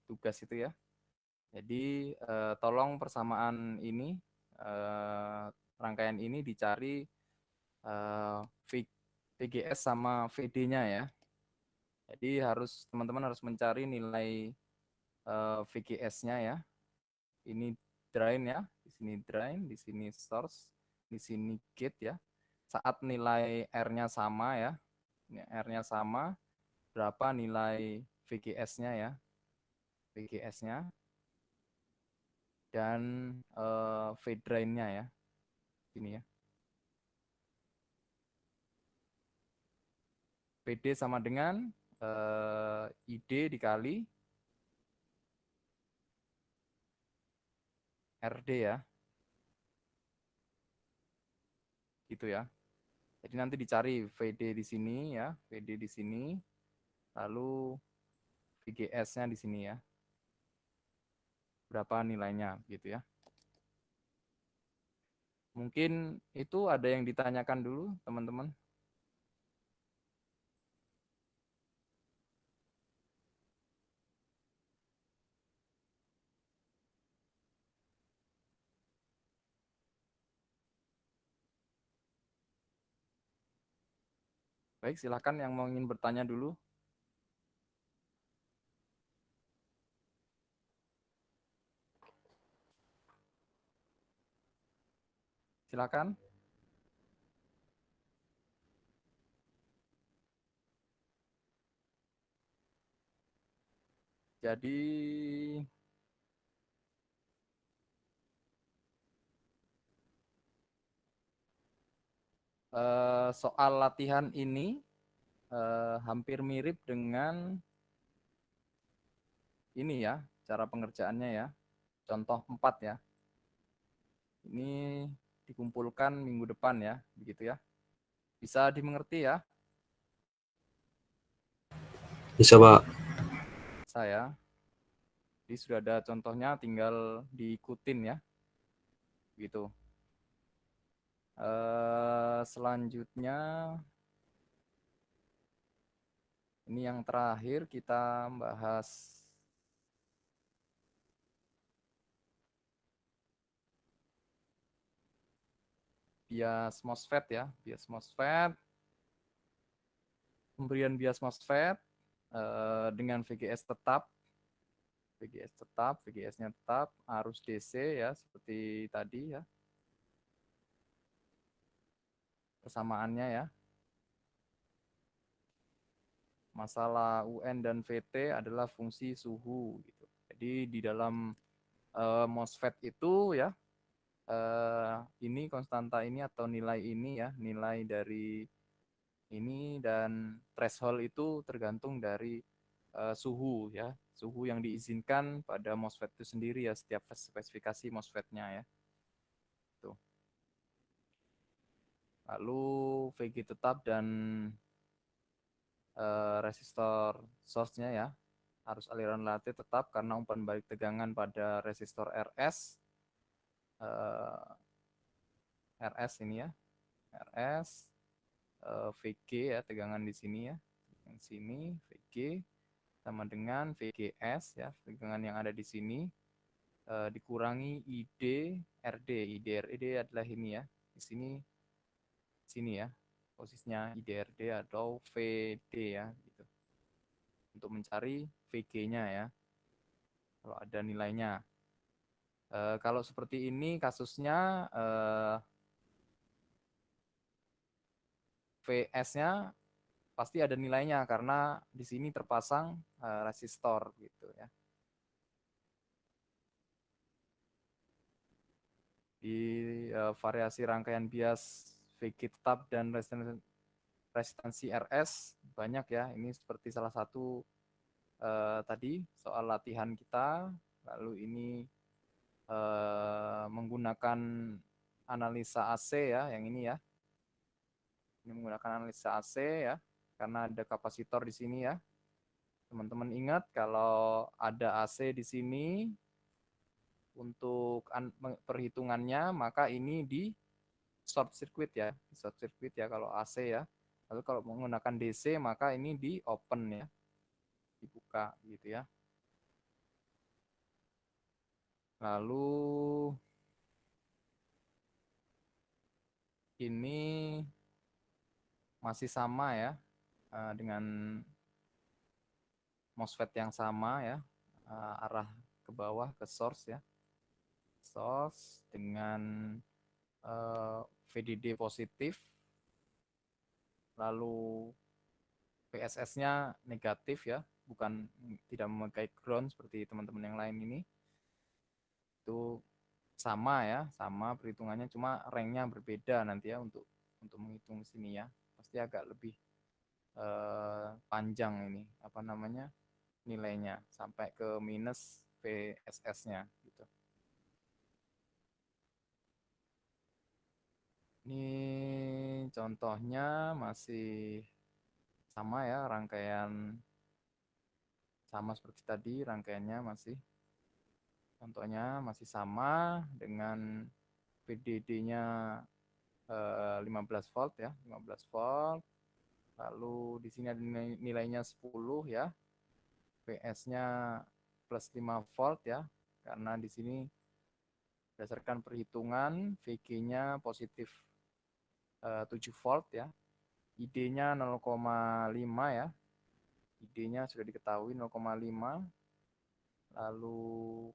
tugas itu ya. Jadi tolong persamaan ini rangkaian ini dicari VGS sama VD-nya ya. Jadi teman-teman harus mencari nilai VGS-nya ya. Ini drain ya, di sini drain, di sini source, di sini gate ya. Saat nilai R-nya sama ya, R-nya sama, berapa nilai VGS-nya ya, VGS-nya dan V drain-nya ya, ini ya. PD sama dengan ID dikali RD ya, gitu ya. Jadi nanti dicari VD di sini ya, VD di sini, lalu VGS-nya di sini ya. Berapa nilainya gitu ya. Mungkin itu ada yang ditanyakan dulu teman-teman. Baik, silakan yang mau ingin bertanya dulu. Silakan. Jadi soal latihan ini hampir mirip dengan ini ya, cara pengerjaannya ya. Contoh 4 ya. Ini dikumpulkan minggu depan ya, begitu ya. Bisa dimengerti ya? Bisa, Pak. Saya. Jadi sudah ada contohnya, tinggal diikutin ya. Gitu. Selanjutnya ini yang terakhir kita bahas bias MOSFET ya, bias MOSFET. Pemberian bias MOSFET dengan VGS tetap, VGS-nya tetap, arus DC ya seperti tadi ya. Persamaannya ya. Masalah UN dan VT adalah fungsi suhu gitu. Jadi di dalam MOSFET itu ya ini konstanta ini atau nilai ini ya, nilai dari ini dan threshold itu tergantung dari suhu ya, suhu yang diizinkan pada MOSFET itu sendiri ya, setiap spesifikasi MOSFET-nya ya. Tuh. Lalu VG tetap dan resistor source-nya ya, arus aliran latih tetap karena umpan balik tegangan pada resistor RS RS ini ya, RS VG ya, tegangan di sini ya, yang sini VG sama dengan VGS ya, tegangan yang ada di sini dikurangi ID RD. ID RD adalah ini ya, di sini ya, posisinya ID RD atau VD ya, gitu. Untuk mencari VG-nya ya, kalau ada nilainya. Kalau seperti ini kasusnya VS-nya pasti ada nilainya karena di sini terpasang resistor gitu ya. Di variasi rangkaian bias VG tetap dan resistansi RS banyak ya. Ini seperti salah satu tadi soal latihan kita. Lalu ini menggunakan analisa AC ya, yang ini ya. Ini menggunakan analisa AC ya, karena ada kapasitor di sini ya. Teman-teman ingat kalau ada AC di sini untuk perhitungannya, maka ini di short circuit ya, di short circuit ya kalau AC ya. Lalu kalau menggunakan DC maka ini di open ya, dibuka gitu ya. Lalu ini masih sama ya, dengan MOSFET yang sama ya, arah ke bawah ke source ya, source dengan VDD positif, lalu PSS-nya negatif ya, bukan tidak memakai ground seperti teman-teman yang lain ini. Itu sama ya, sama perhitungannya, cuma ranknya berbeda nanti ya untuk menghitung sini ya. Pasti agak lebih panjang ini apa namanya nilainya sampai ke minus PSS-nya gitu. Ini contohnya masih sama ya, rangkaian sama seperti tadi, rangkaiannya masih contohnya masih sama dengan VDD-nya 15 volt ya, 15 volt. Lalu di sini ada nilainya 10 ya. PS-nya plus 5 volt ya. Karena di sini berdasarkan perhitungan VG-nya positif 7 volt ya. ID-nya 0,5 ya. ID-nya sudah diketahui 0,5. Lalu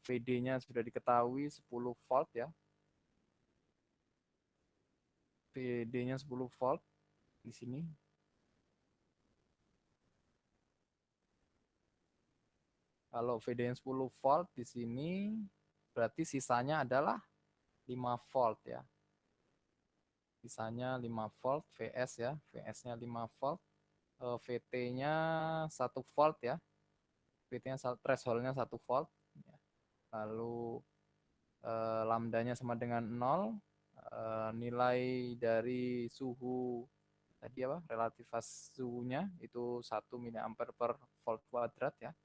VD-nya sudah diketahui 10 volt ya. VD-nya 10 volt di sini. Kalau VD-nya 10 volt di sini berarti sisanya adalah 5 volt ya. Sisanya 5 volt VS ya, VS-nya 5 volt. VT-nya 1 volt ya. VT-nya threshold-nya 1 volt. Lalu lambdanya sama dengan 0. Nilai dari suhu tadi apa? Relativitas suhunya itu 1 mA per volt kuadrat ya.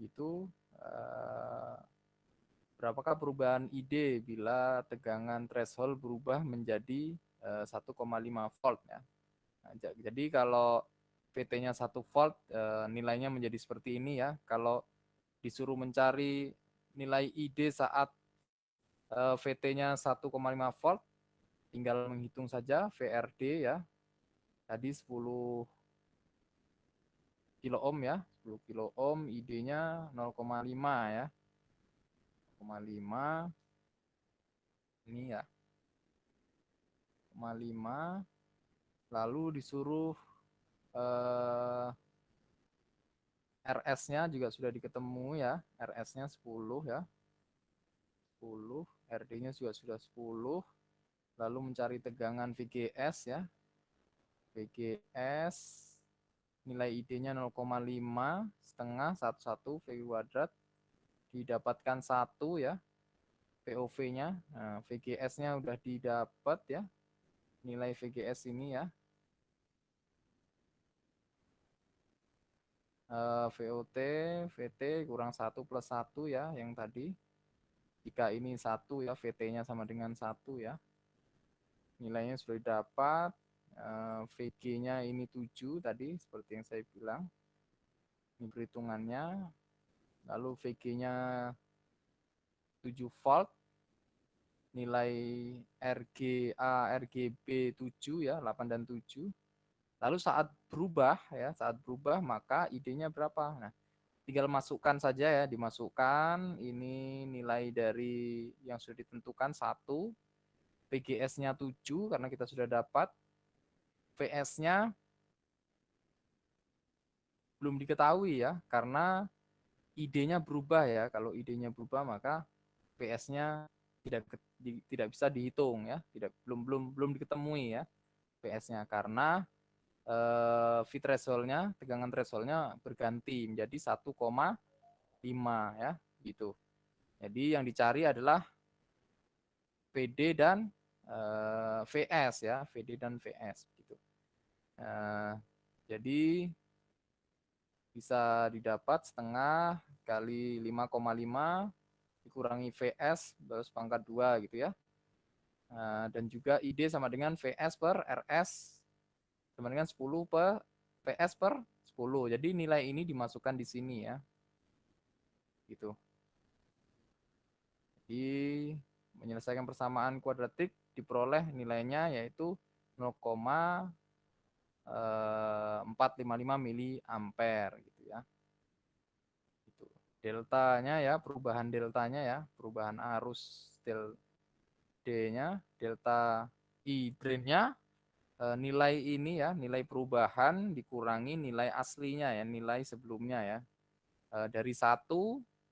Itu berapakah perubahan ID bila tegangan threshold berubah menjadi 1,5 volt ya. Nah, jadi kalau VT-nya 1 volt nilainya menjadi seperti ini ya. Kalau disuruh mencari nilai ID saat VT-nya 1,5 volt, tinggal menghitung saja VRD ya. Tadi 10 kilo ohm ya, 10 kilo ohm, ID-nya 0,5 ya. 0,5 ini ya. 0,5 lalu disuruh RS-nya juga sudah diketemu ya, RS-nya 10 ya. 10, RD-nya juga sudah 10. Lalu mencari tegangan VGS ya. VGS nilai ID-nya 0,5 setengah 11 V kuadrat didapatkan 1 ya. POV-nya. Nah, VGS-nya udah didapat ya. Nilai VGS ini ya. VOT, VT kurang 1 plus 1 ya yang tadi. Jika ini 1 ya, VT-nya sama dengan 1 ya. Nilainya sudah didapat. VG-nya ini 7 tadi, seperti yang saya bilang. Ini perhitungannya. Lalu VG-nya 7 volt. Nilai RGA, RGB 7 ya, 8 dan 7. Lalu saat berubah ya, saat berubah maka ID-nya berapa? Nah, tinggal masukkan saja ya, dimasukkan ini nilai dari yang sudah ditentukan 1, PGS-nya 7 karena kita sudah dapat, VS-nya belum diketahui ya karena ID-nya berubah ya. Kalau ID-nya berubah maka PS-nya tidak bisa dihitung ya, belum diketemui ya PS-nya karena V threshold-nya, tegangan threshold-nya berganti menjadi 1,5 ya gitu. Jadi yang dicari adalah PD dan VS ya, VD dan VS gitu. Jadi bisa didapat setengah kali 5,5 dikurangi VS baru pangkat 2 gitu ya. Dan juga ID sama dengan VS per RS sama dengan 10 per VS per 10. Jadi nilai ini dimasukkan di sini ya. Gitu. Jadi menyelesaikan persamaan kuadratik diperoleh nilainya yaitu 0,455 mili ampere gitu ya. Gitu. Deltanya ya, perubahan deltanya ya, perubahan arus del D-nya, delta I drain-nya, nilai ini ya, nilai perubahan dikurangi nilai aslinya ya, nilai sebelumnya ya. Dari 1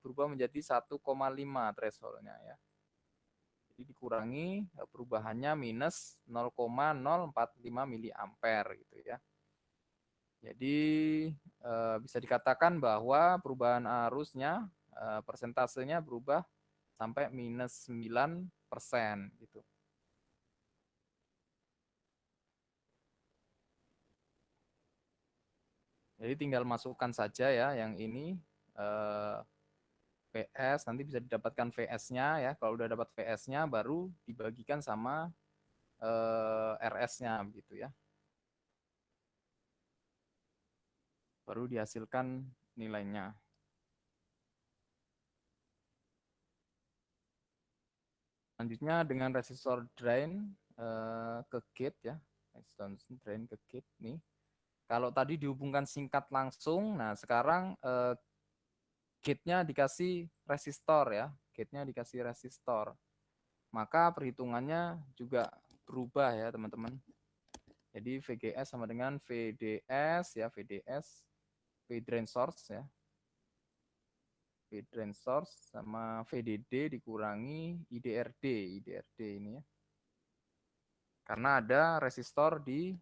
berubah menjadi 1,5 threshold-nya ya. Jadi dikurangi perubahannya minus 0,045 mili ampere gitu ya. Jadi bisa dikatakan bahwa perubahan arusnya persentasenya berubah sampai minus 9% gitu. Jadi tinggal masukkan saja ya yang ini PS, nanti bisa didapatkan VS-nya ya. Kalau udah dapat VS-nya baru dibagikan sama RS-nya begitu ya. Baru dihasilkan nilainya. Selanjutnya dengan resistor drain ke gate ya. Resistor drain ke gate nih. Kalau tadi dihubungkan singkat langsung, nah sekarang gate-nya dikasih resistor ya. Gate-nya dikasih resistor. Maka perhitungannya juga berubah ya teman-teman. Jadi VGS sama dengan VDS ya, VDS, V drain source ya. V drain source sama VDD dikurangi IDRD, IDRD ini ya. Karena ada resistor di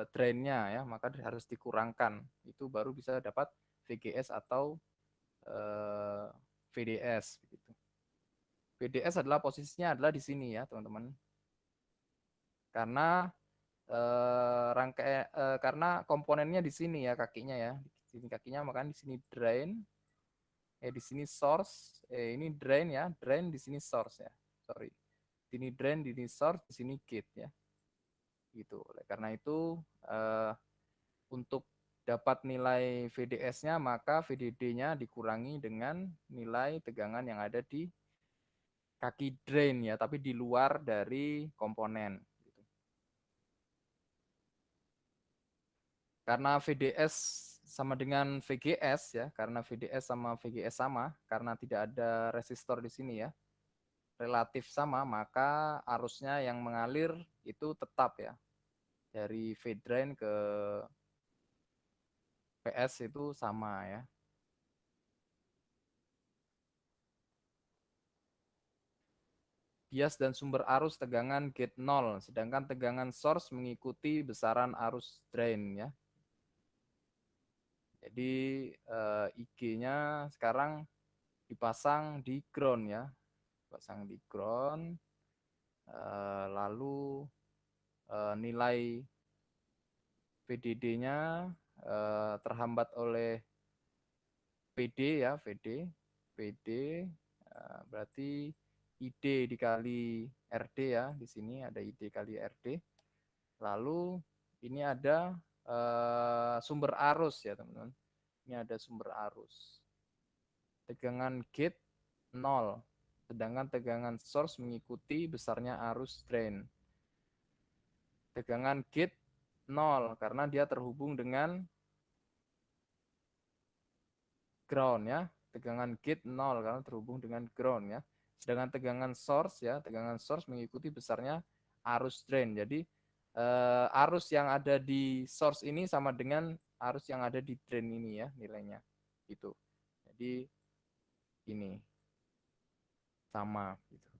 drainnya ya, maka harus dikurangkan. Itu baru bisa dapat VGS atau VDS begitu. VDS adalah posisinya adalah di sini ya, teman-teman. Karena karena komponennya di sini ya kakinya ya. Di sini kakinya, maka di sini drain, di sini source, ini drain ya, drain di sini source ya. Sorry. Di sini drain, di sini source, di sini gate ya. Gitu. Oleh karena itu untuk dapat nilai VDS-nya maka VDD-nya dikurangi dengan nilai tegangan yang ada di kaki drain ya, tapi di luar dari komponen. Karena VDS sama dengan VGS ya, karena VDS sama VGS sama, karena tidak ada resistor di sini ya, relatif sama, maka arusnya yang mengalir itu tetap ya. Dari V drain ke PS itu sama ya. Bias dan sumber arus tegangan gate 0, sedangkan tegangan source mengikuti besaran arus drain ya. Jadi IG-nya sekarang dipasang di ground ya. Pasang di ground. Lalu nilai VDD-nya terhambat oleh PD ya, PD berarti ID dikali RD ya, di sini ada ID kali RD. Lalu ini ada sumber arus ya teman-teman. Ini ada sumber arus. Tegangan gate 0, sedangkan tegangan source mengikuti besarnya arus drain. Tegangan gate 0 karena dia terhubung dengan ground ya. Tegangan gate 0 karena terhubung dengan ground ya. Sedangkan tegangan source ya, tegangan source mengikuti besarnya arus drain. Jadi arus yang ada di source ini sama dengan arus yang ada di drain ini ya nilainya. Gitu. Jadi ini sama gitu.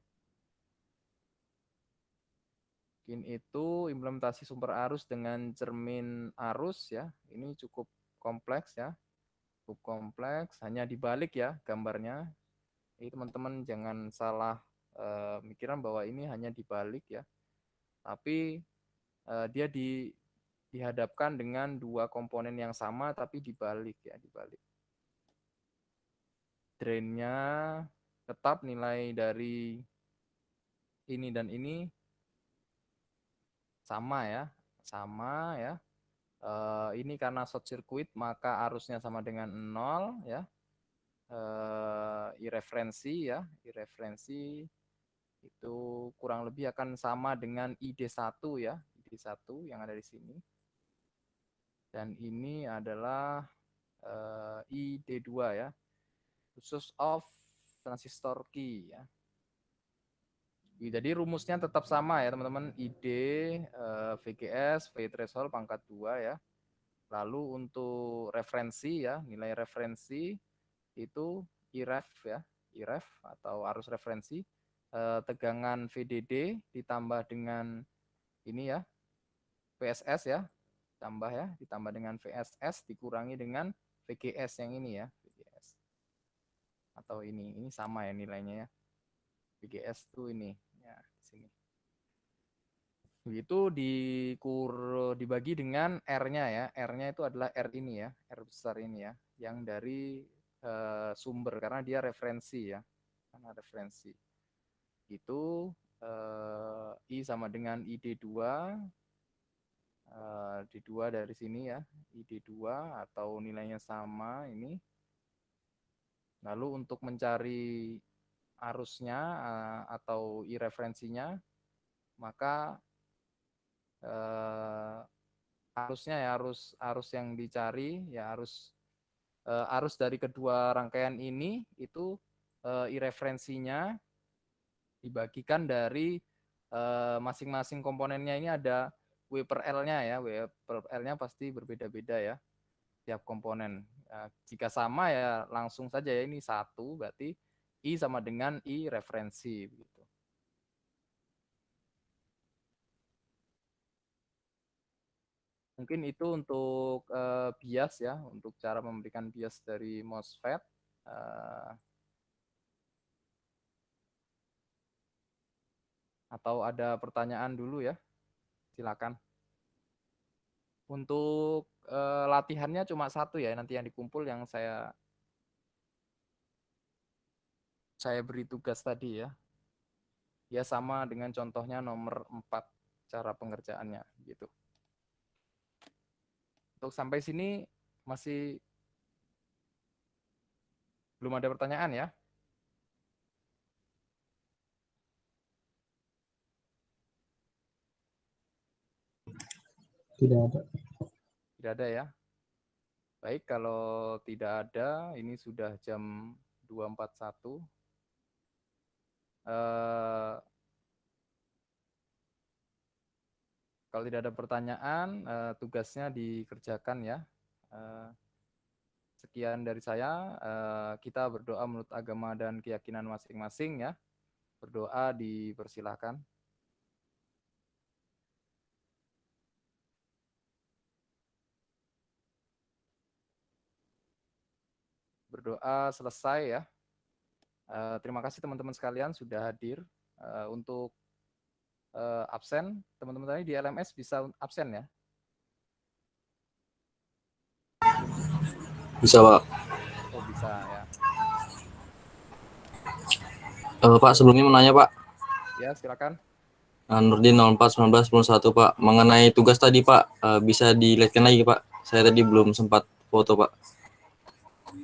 Mungkin itu implementasi sumber arus dengan cermin arus ya. Ini cukup kompleks ya. Cukup kompleks, hanya dibalik ya gambarnya. Jadi teman-teman jangan salah mikiran bahwa ini hanya dibalik ya. tapi dia dihadapkan dengan dua komponen yang sama tapi dibalik ya, dibalik. Drainnya tetap nilai dari ini dan ini sama ya, sama ya. Ini karena short circuit maka arusnya sama dengan 0 ya. Ireferensi ya, ireferensi itu kurang lebih akan sama dengan ID1 ya, ID1 yang ada di sini. Dan ini adalah ID2 ya, khusus of transistor key ya. Jadi rumusnya tetap sama ya teman-teman, ID VGS V threshold pangkat 2 ya. Lalu untuk referensi ya, nilai referensi itu IREF ya, IREF atau arus referensi, tegangan VDD ditambah dengan ini ya, VSS ya, ditambah dengan VSS dikurangi dengan VGS yang ini ya, VGS. Atau ini sama ya nilainya ya. VGS tuh ini ya, di sini. Itu dibagi dengan R-nya ya. R-nya itu adalah R ini ya, R besar ini ya, yang dari sumber karena dia referensi ya. Karena referensi. Itu I sama dengan ID2. D2 dari sini ya, ID2 atau nilainya sama ini. Lalu untuk mencari arusnya atau I referensinya, maka arusnya ya arus yang dicari ya arus dari kedua rangkaian ini itu I referensinya dibagikan dari masing-masing komponennya ini ada W per L-nya ya, W per L-nya pasti berbeda-beda ya tiap komponen. Jika sama ya langsung saja ya, ini 1 berarti I sama dengan I referensi begitu. Mungkin itu untuk bias ya, untuk cara memberikan bias dari MOSFET. Atau ada pertanyaan dulu ya, silakan. Untuk latihannya cuma 1 ya, nanti yang dikumpul yang saya beri tugas tadi ya. Ya sama dengan contohnya nomor 4 cara pengerjaannya gitu. Untuk sampai sini masih belum ada pertanyaan ya? Tidak ada. Tidak ada ya? Baik, kalau tidak ada, ini sudah jam 2.41. Kalau tidak ada pertanyaan, tugasnya dikerjakan ya. Sekian dari saya. Kita berdoa menurut agama dan keyakinan masing-masing ya. Berdoa dipersilahkan. Berdoa selesai ya. Terima kasih teman-teman sekalian sudah hadir. Untuk absen, teman-teman tadi di LMS bisa absen ya. Bisa, Pak. Oh, bisa ya. Pak, sebelumnya mau nanya, Pak. Ya, silakan. Nurdin 041911 Pak. Mengenai tugas tadi, Pak, bisa dilihatkan lagi, Pak. Saya tadi belum sempat foto, Pak.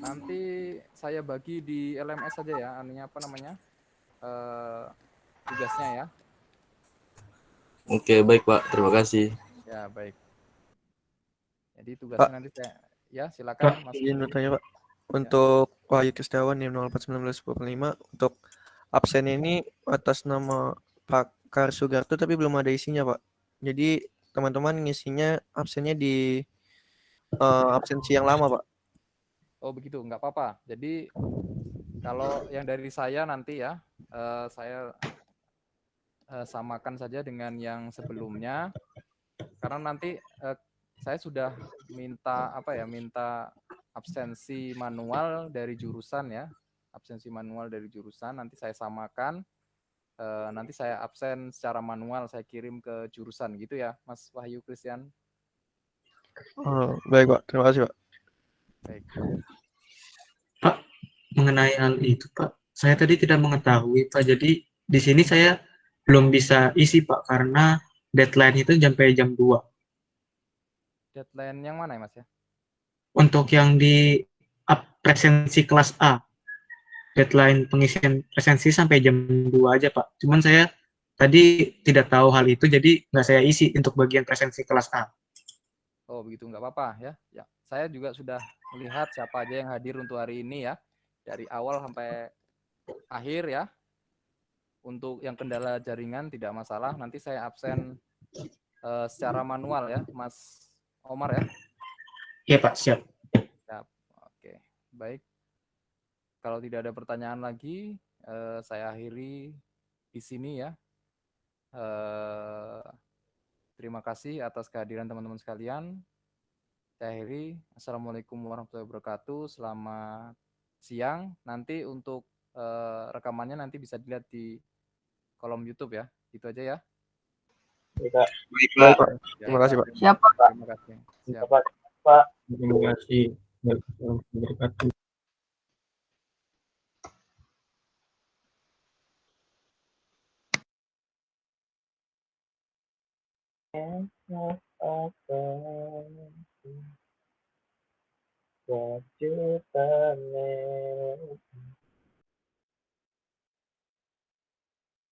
Nanti saya bagi di LMS saja ya, anunya apa namanya? Tugasnya ya. Oke, baik, Pak. Terima kasih. Ya, baik. Jadi tugasnya Pak, nanti saya ya silakan Mas. izin bertanya Pak. Ya. Untuk Wahyu Kristiawan NIM 041945 untuk absen ini atas nama Pak Kar Sugarto tapi belum ada isinya Pak. Jadi teman-teman ngisinya absennya di absensi yang lama Pak. Oh begitu, nggak apa-apa. Jadi kalau yang dari saya nanti ya, saya samakan saja dengan yang sebelumnya. Karena nanti saya sudah minta minta absensi manual dari jurusan ya, absensi manual dari jurusan. Nanti saya samakan nanti saya absen secara manual, saya kirim ke jurusan gitu ya, Mas Wahyu Christian. Oh, baik Pak, terima kasih Pak. Baik. Pak, mengenai hal itu Pak, saya tadi tidak mengetahui Pak. Jadi di sini saya belum bisa isi Pak karena deadline itu sampai jam 2. Deadline yang mana ya Mas ya? Untuk yang di presensi kelas A, deadline pengisian presensi sampai jam 2 aja Pak. Cuman saya tadi tidak tahu hal itu, jadi nggak saya isi untuk bagian presensi kelas A. Oh begitu, nggak apa-apa ya. Ya, saya juga sudah melihat siapa aja yang hadir untuk hari ini ya, dari awal sampai akhir ya. Untuk yang kendala jaringan tidak masalah, nanti saya absen secara manual ya, Mas Omar ya. Iya Pak, siap. Siap. Oke, baik. Kalau tidak ada pertanyaan lagi, saya akhiri di sini ya. Terima kasih atas kehadiran teman-teman sekalian. Saya akhiri. Assalamualaikum warahmatullahi wabarakatuh. Selamat siang. Nanti untuk rekamannya nanti bisa dilihat di kolom YouTube ya. Gitu aja ya. Baik, Pak. Baik Pak, Ya, terima kasih Pak. Siap, Pak. terima kasih. Siap, Siap. Pak. Pak. Terima kasih. Terima kasih. Kejutan